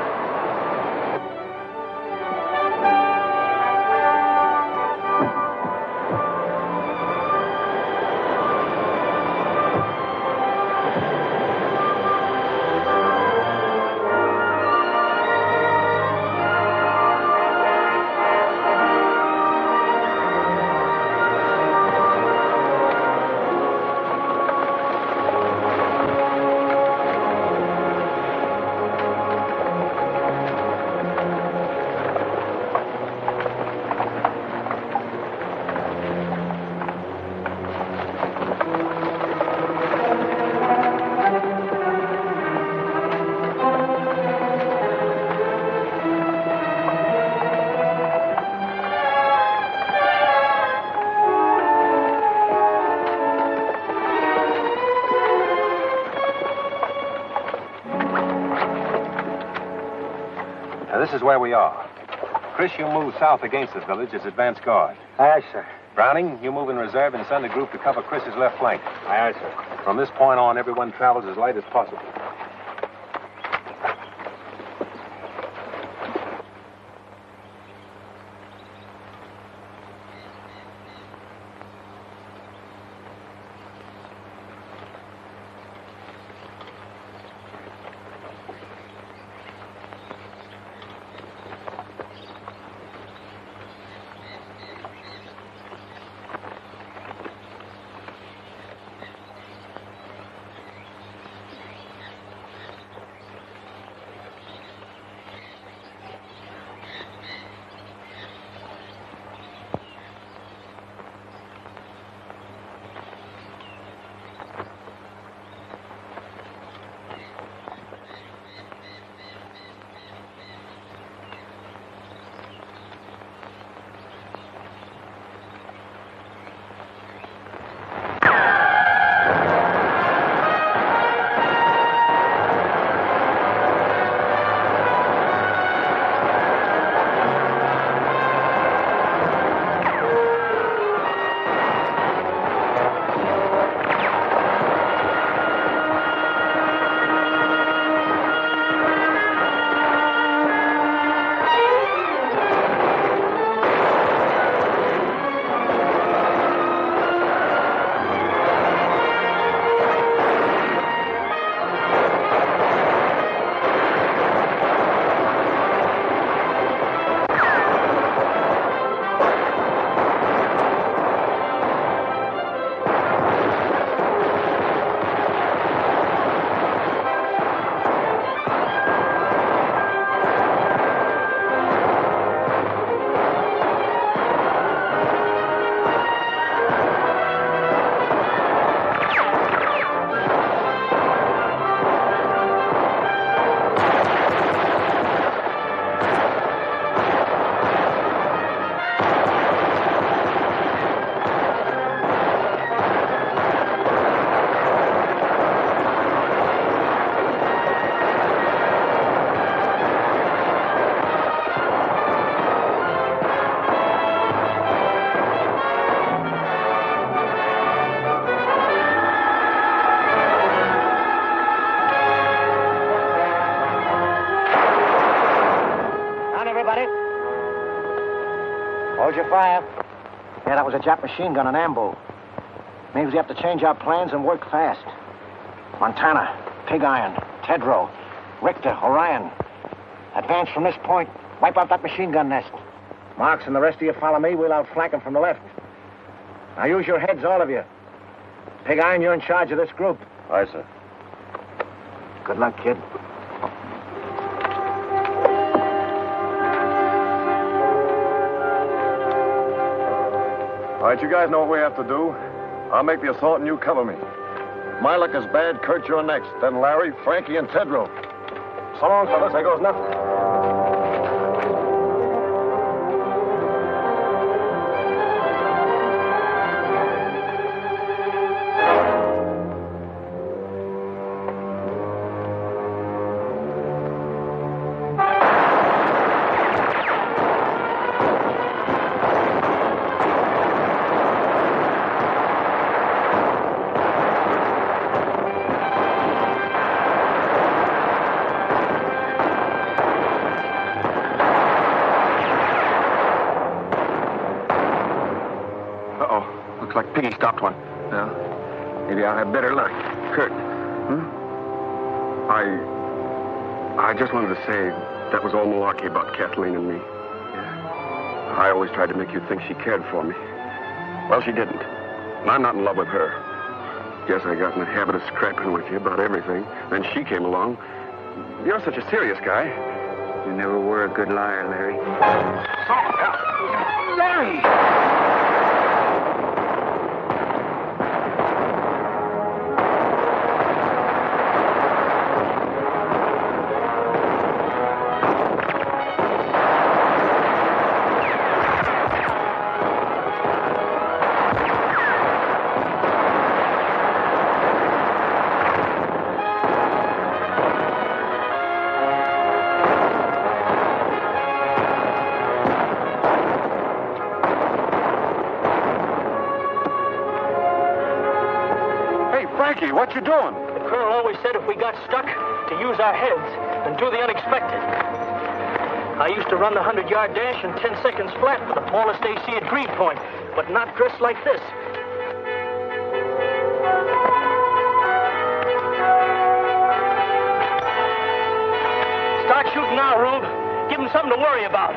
This is where we are. Chris, you move south against this village as advance guard. Aye, sir. Browning, you move in reserve and send a group to cover Chris's left flank. Aye, sir. From this point on, everyone travels as light as possible. your fire. Yeah, that was a Jap machine gun, an ambo. Means we have to change our plans and work fast. Montana, Pig Iron, Tedrow, Richter, Orion. Advance from this point. Wipe out that machine gun nest. Marks and the rest of you follow me. We'll outflank them from the left. Now use your heads, all of you. Pig Iron, you're in charge of this group. Aye, sir. Good luck, kid. All right, you guys know what we have to do. I'll make the assault and you cover me. If my luck is bad, Kurt, you're next. Then Larry, Frankie, and Tedrow. So long, fellas. There goes nothing. Like Piggy stopped one. Yeah. Maybe I'll have better luck. Kurt. I just wanted to say that was all malarkey about Kathleen and me. Yeah. I always tried to make you think she cared for me. Well, she didn't. And I'm not in love with her. Guess I got in the habit of scrapping with you about everything. Then she came along. You're such a serious guy. You never were a good liar, Larry. Larry! What you doing? The colonel always said if we got stuck, to use our heads and do the unexpected. I used to run the 100-yard dash in 10 seconds flat with the tallest AC at Green Point, but not dressed like this. Start shooting now, Rube. Give him something to worry about.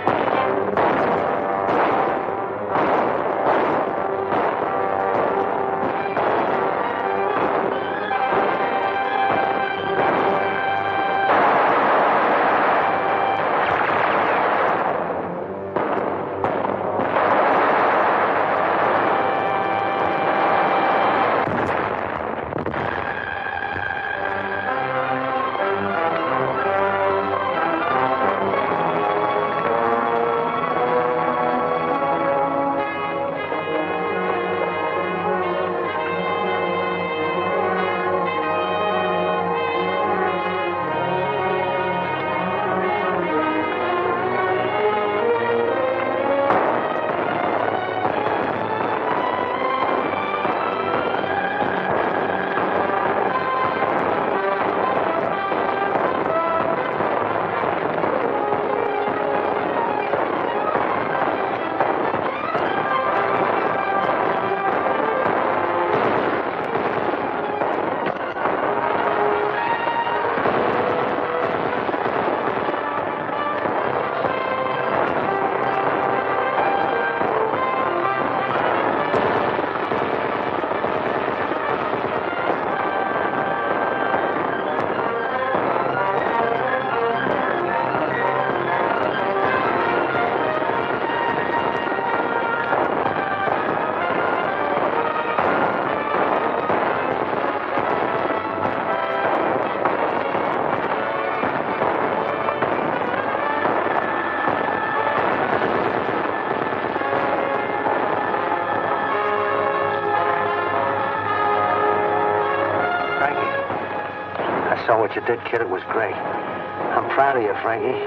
What you did, kid, it was great. I'm proud of you, Frankie.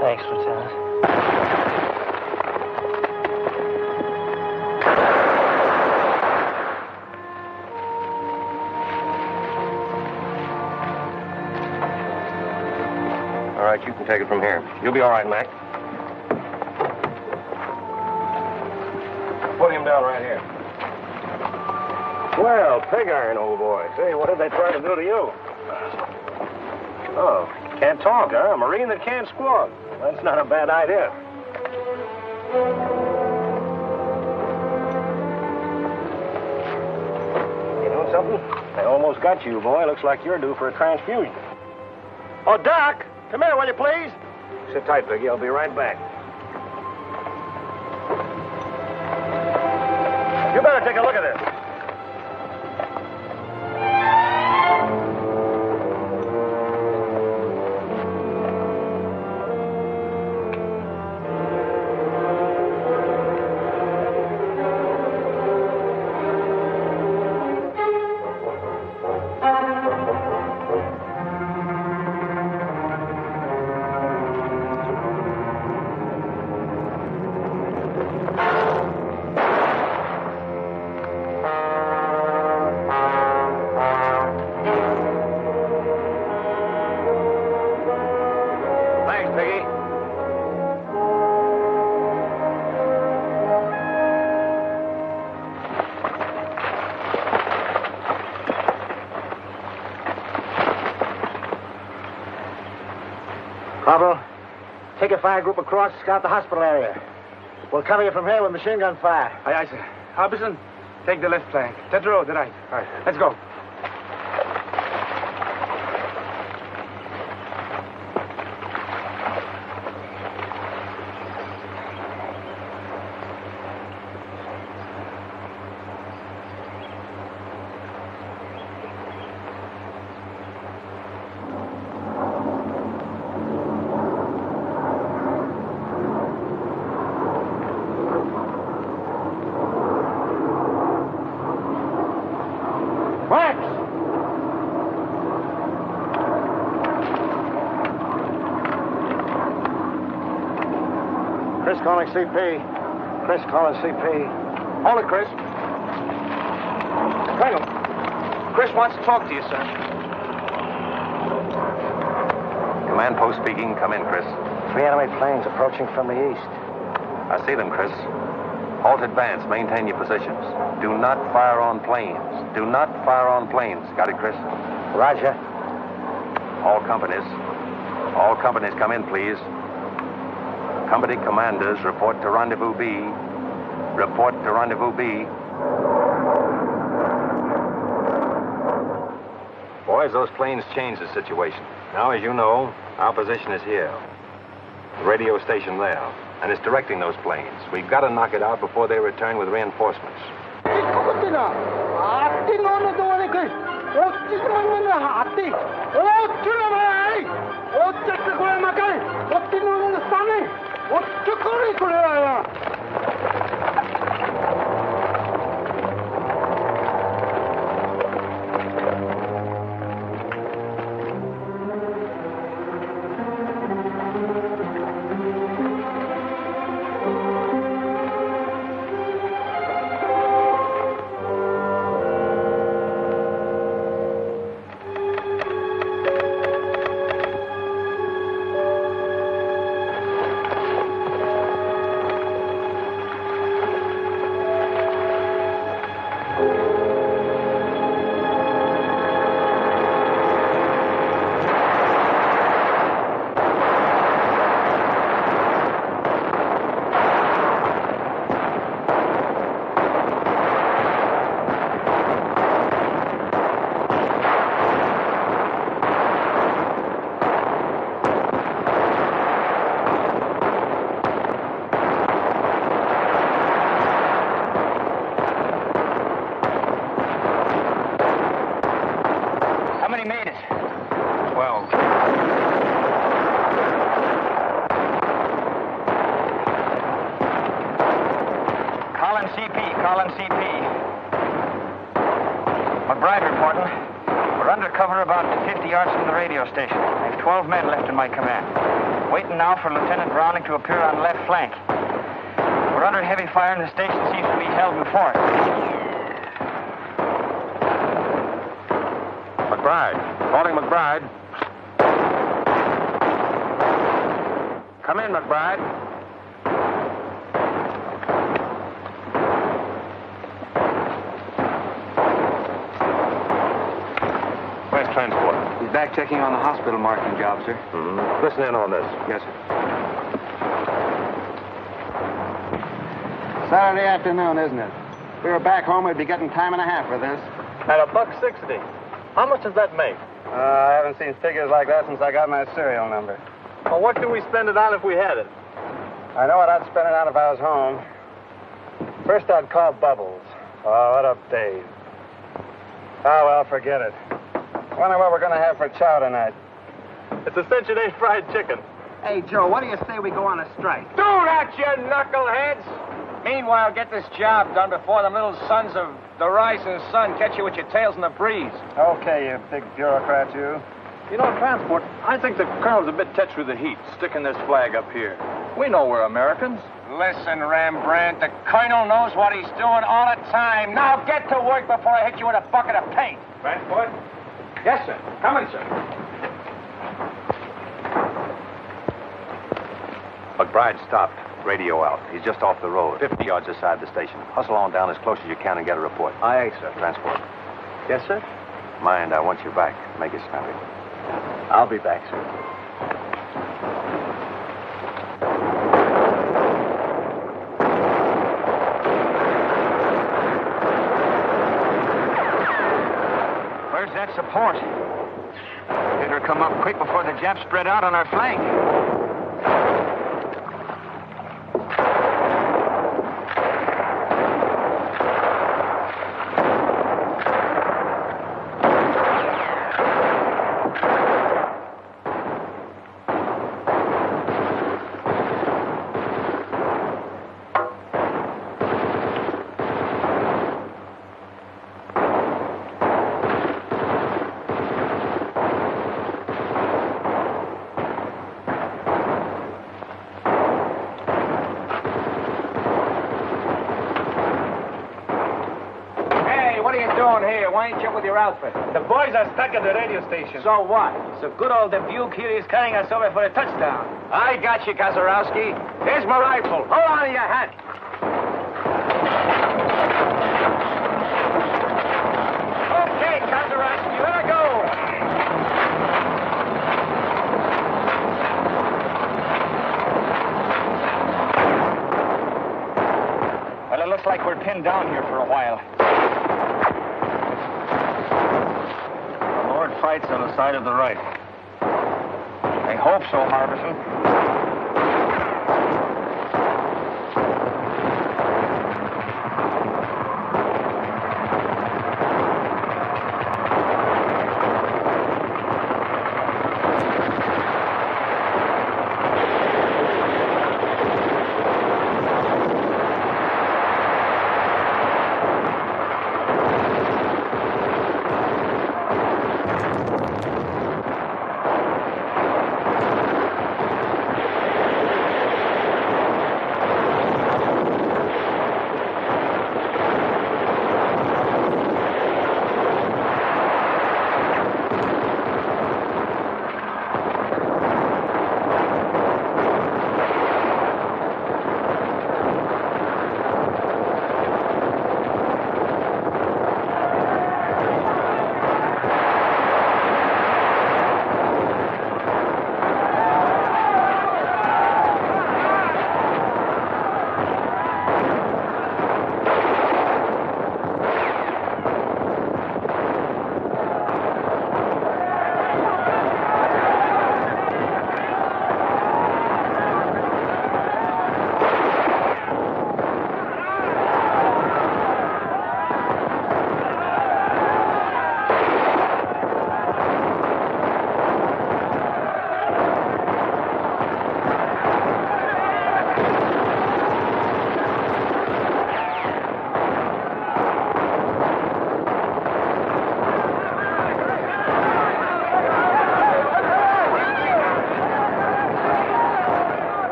Thanks, Lieutenant. All right, you can take it from here. You'll be all right, Mac. down right here. Well, pig iron, old boy. Say, what did they try to do to you? Oh, can't talk, huh? A Marine that can't squawk. That's not a bad idea. You know something? I almost got you, boy. Looks like you're due for a transfusion. Oh, Doc! Come here, will you, please? Sit tight, Piggy. I'll be right back. You better take a look at this. Corporal, take a fire group across, scout the hospital area. We'll cover you from here with machine gun fire. Aye, aye, sir. Harbison, take the left flank. Tedrow, the right. All right. Let's go. Chris calling CP. Chris calling CP. Hold it, Chris. Colonel, Chris wants to talk to you, sir. Command post speaking. Come in, Chris. 3 enemy planes approaching from the east. I see them, Chris. Halt advance. Maintain your positions. Do not fire on planes. Do not fire on planes. Got it, Chris? Roger. All companies come in, please. Company commanders, report to Rendezvous B. Report to Rendezvous B. Boys, those planes changed the situation. Now, as you know, our position is here. The radio station there. And it's directing those planes. We've got to knock it out before they return with reinforcements. Colin CP. McBride reporting. We're under cover about 50 yards from the radio station. I have 12 men left in my command. Waiting now for Lieutenant Browning to appear on left flank. We're under heavy fire and the station seems to be held in fort. McBride. Calling McBride. Come in, McBride. transport? He's back checking on the hospital marking job, sir. Mm-hmm. Listen in on this. Yes, sir. Saturday afternoon, isn't it? If we were back home, we'd be getting time and a half for this. At $1.60. How much does that make? I haven't seen figures like that since I got my serial number. Well, what can we spend it on if we had it? I know what I'd spend it on if I was home. First, I'd call Bubbles. Oh, what a babe. Oh, well, forget it. Wonder what we're going to have for chow tonight. It's a cinch it ain't fried chicken. Hey, Joe, what do you say we go on a strike? Do that, you knuckleheads! Meanwhile, get this job done before the little sons of the rising sun catch you with your tails in the breeze. Okay, you big bureaucrat, you. You know, transport, I think the colonel's a bit touched with the heat, sticking this flag up here. We know we're Americans. Listen, Rembrandt, the colonel knows what he's doing all the time. Now get to work before I hit you with a bucket of paint. Transport? Yes, sir. Coming, sir. McBride stopped. Radio out. He's just off the road, 50 yards aside the station. Hustle on down as close as you can and get a report. Aye, sir. Transport. Yes, sir? Mind, I want you back. Make it snappy. I'll be back, sir. Where's that support? Better come up quick before the Japs spread out on our flank. Why ain't you with your outfit? The boys are stuck at the radio station. So what? So good old Dubuque here is carrying us over for a touchdown. I got you, Kazarowski. Here's my rifle. Hold on to your hat. Okay, Kazarowski, let her go. Well, it looks like we're pinned down here for a while. Fights on the side of the right. I hope so, Harbison.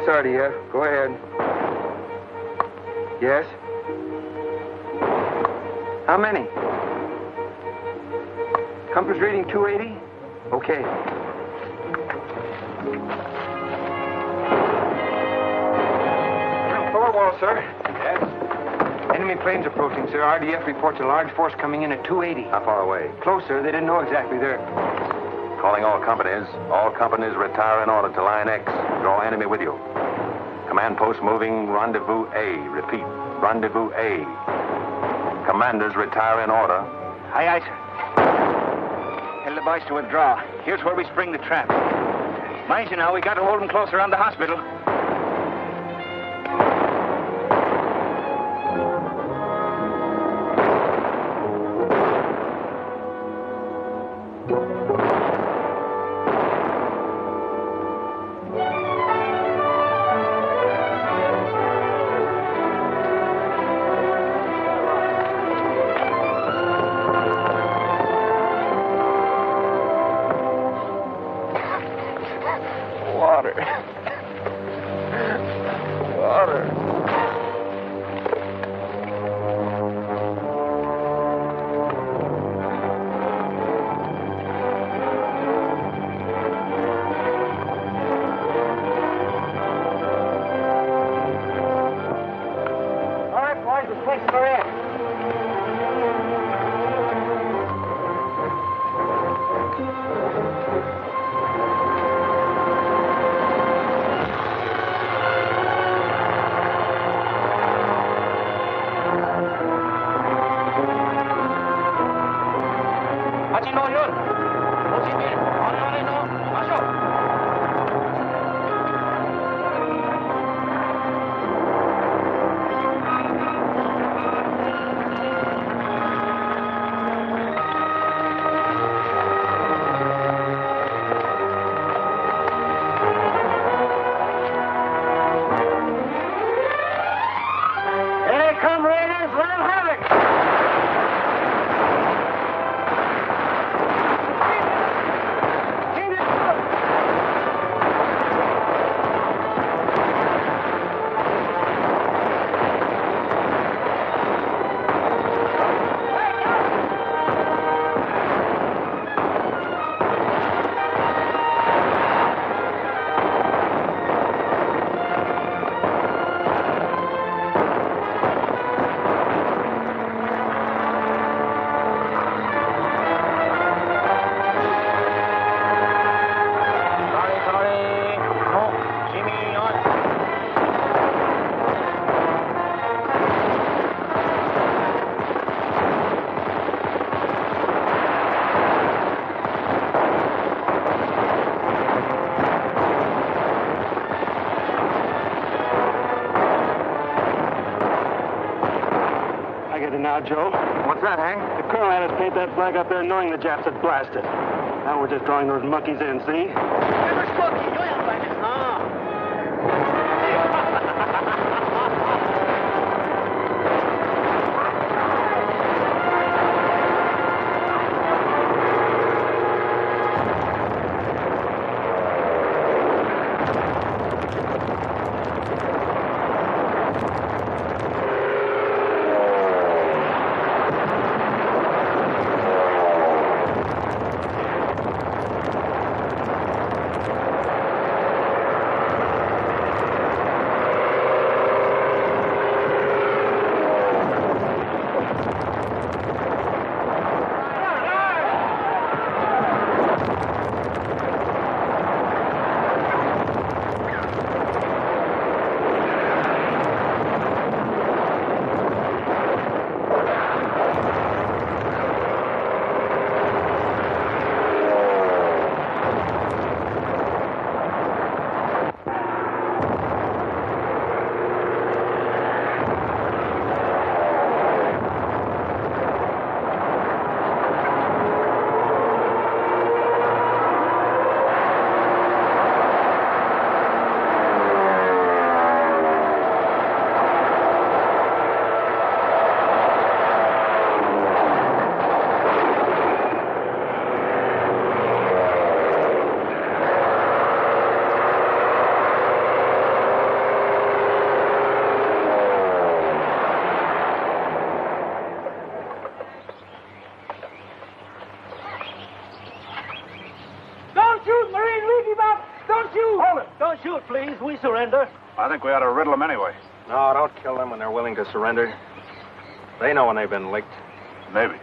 RDF. Go ahead. Yes? How many? Compass reading 280? Okay. Forward wall, sir. Yes? Enemy planes approaching, sir. RDF reports a large force coming in at 280. How far away? Close, sir. They didn't know exactly. They're... Calling all companies. All companies retire in order to line X. Draw enemy with you. Command post moving. Rendezvous A. Repeat. Rendezvous A. Commanders retire in order. Aye, aye, sir. Tell the boys to withdraw. Here's where we spring the trap. Mind you now, we got to hold them close around the hospital. Joe. What's that, Hank? The colonel had us paint that flag up there knowing the Japs had blasted. Now we're just drawing those monkeys in, see? Don't shoot, please. We surrender. I think we ought to riddle them anyway. No, don't kill them when they're willing to surrender. They know when they've been licked. Maybe.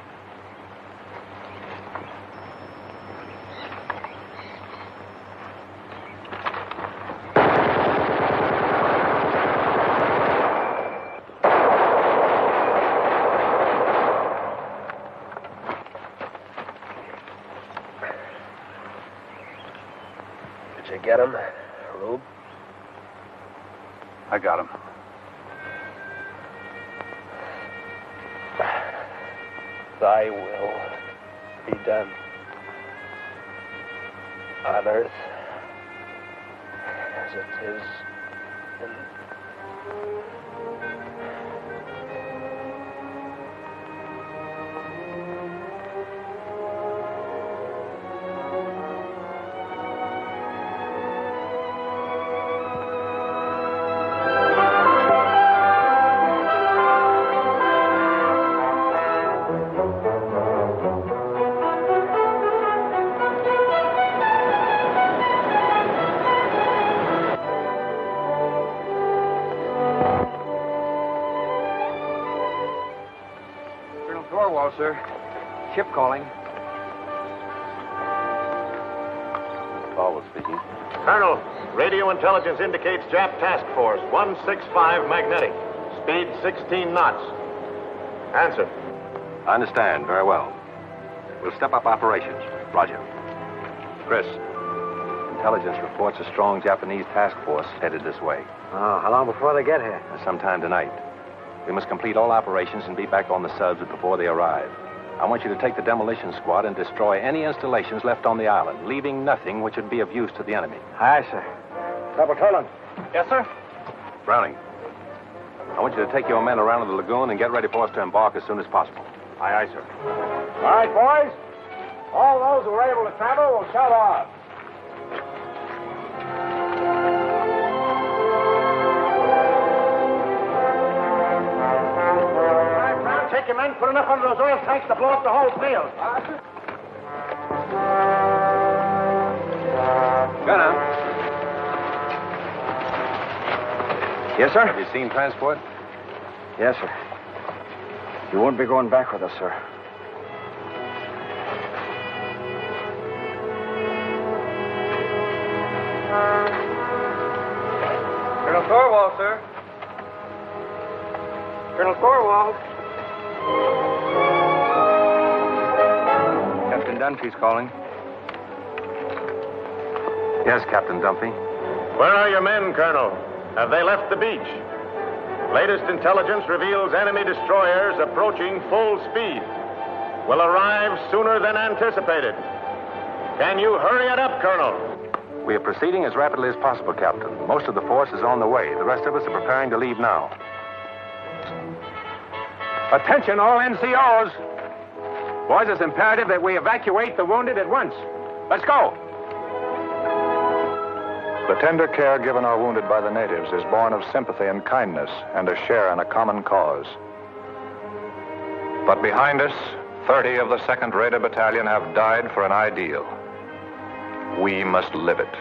Did you get him, Rube? I got him. Thy will be done on earth as it is in... Sir. Ship calling. Always speaking. Colonel, radio intelligence indicates Jap Task Force 165 magnetic. Speed 16 knots. Answer. I understand. Very well. We'll step up operations. Roger. Chris, intelligence reports a strong Japanese task force headed this way. Oh, how long before they get here? Sometime tonight. We must complete all operations and be back on the subs before they arrive. I want you to take the demolition squad and destroy any installations left on the island, leaving nothing which would be of use to the enemy. Aye, sir. Double Toland. Yes, sir? Browning, I want you to take your men around to the lagoon and get ready for us to embark as soon as possible. Aye, aye, sir. All right, boys. All those who are able to travel will shove off. Take your men, put enough under those oil tanks to blow up the whole field. Gunner. Yes, sir? Have you seen transport? Yes, sir. You won't be going back with us, sir. Colonel Thorwald, sir. Colonel Thorwald. Captain Dunphy's calling. Yes, Captain Dunphy. Where are your men, Colonel? Have they left the beach? Latest intelligence reveals enemy destroyers approaching full speed. Will arrive sooner than anticipated. Can you hurry it up, Colonel? We are proceeding as rapidly as possible, Captain. Most of the force is on the way. The rest of us are preparing to leave now. Attention, all NCOs. Boys, it's imperative that we evacuate the wounded at once. Let's go. The tender care given our wounded by the natives is born of sympathy and kindness and a share in a common cause. But behind us, 30 of the 2nd Raider Battalion have died for an ideal. We must live it.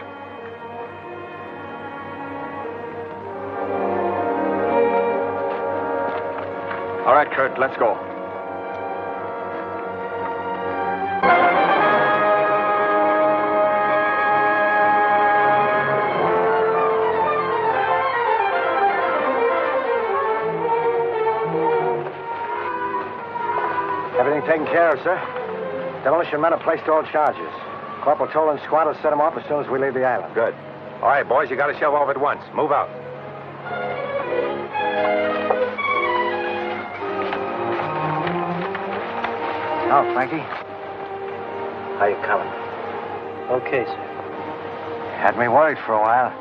All right, Kurt, let's go. Everything taken care of, sir. Demolition men have placed all charges. Corporal Toland's squad will set them off as soon as we leave the island. Good. All right, boys, you got to shove off at once. Move out. Now, Frankie. How you coming? Okay, sir. Had me worried for a while.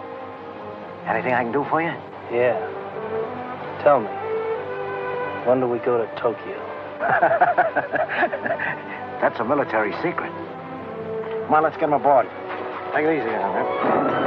Anything I can do for you? Yeah. Tell me, when do we go to Tokyo? That's a military secret. Come on, let's get him aboard. Take it easy, young man.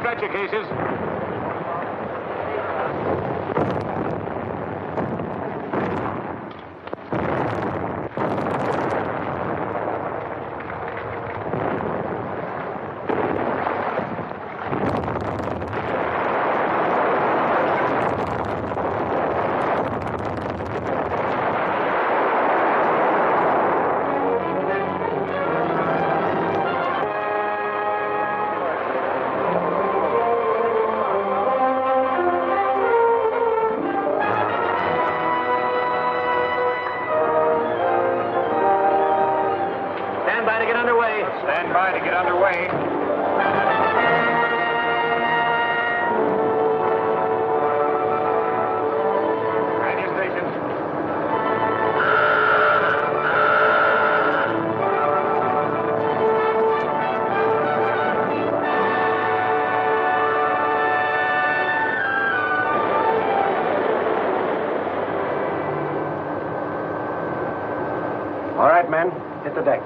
stretcher cases. Stand by to get underway. Radio stations. All right, men, hit the deck.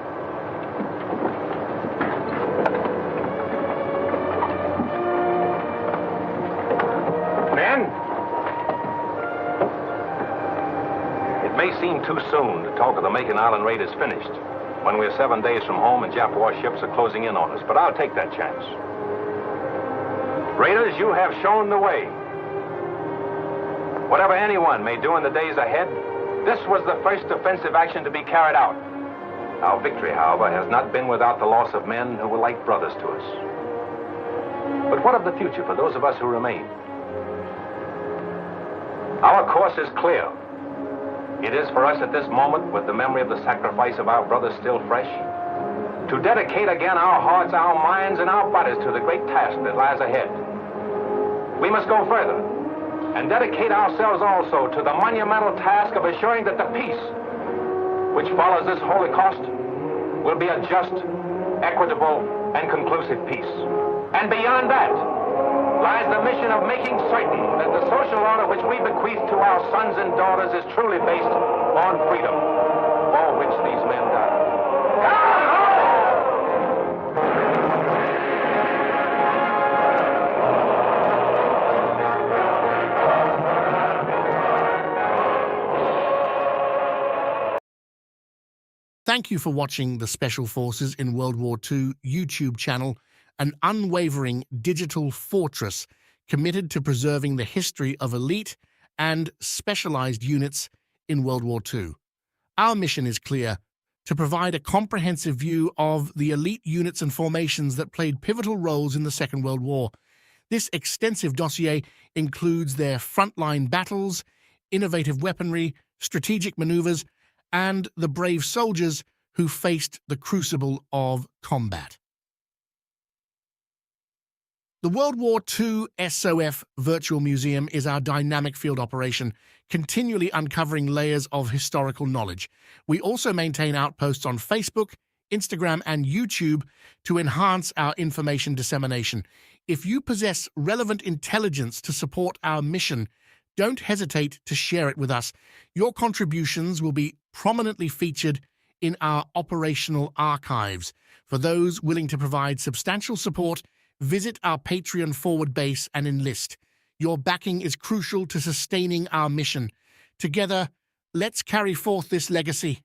It may seem too soon to talk of the Makin Island raid is finished, when we're 7 days from home and Jap warships are closing in on us, but I'll take that chance. Raiders, you have shown the way. Whatever anyone may do in the days ahead, this was the first offensive action to be carried out. Our victory, however, has not been without the loss of men who were like brothers to us. But what of the future for those of us who remain? Our course is clear. It is for us at this moment, with the memory of the sacrifice of our brothers still fresh, to dedicate again our hearts, our minds, and our bodies to the great task that lies ahead. We must go further and dedicate ourselves also to the monumental task of assuring that the peace which follows this Holocaust will be a just, equitable, and conclusive peace. And beyond that lies the mission of making certain that the social order which we bequeath to our sons and daughters is truly based on freedom, for which these men died. Thank you for watching the Special Forces in World War II YouTube channel, an unwavering digital fortress committed to preserving the history of elite and specialized units in World War II. Our mission is clear: to provide a comprehensive view of the elite units and formations that played pivotal roles in the Second World War. This extensive dossier includes their frontline battles, innovative weaponry, strategic maneuvers, and the brave soldiers who faced the crucible of combat. The World War II SOF Virtual Museum is our dynamic field operation, continually uncovering layers of historical knowledge. We also maintain outposts on Facebook, Instagram, and YouTube to enhance our information dissemination. If you possess relevant intelligence to support our mission, don't hesitate to share it with us. Your contributions will be prominently featured in our operational archives. For those willing to provide substantial support, visit our Patreon forward base and enlist. Your backing is crucial to sustaining our mission. Together, let's carry forth this legacy.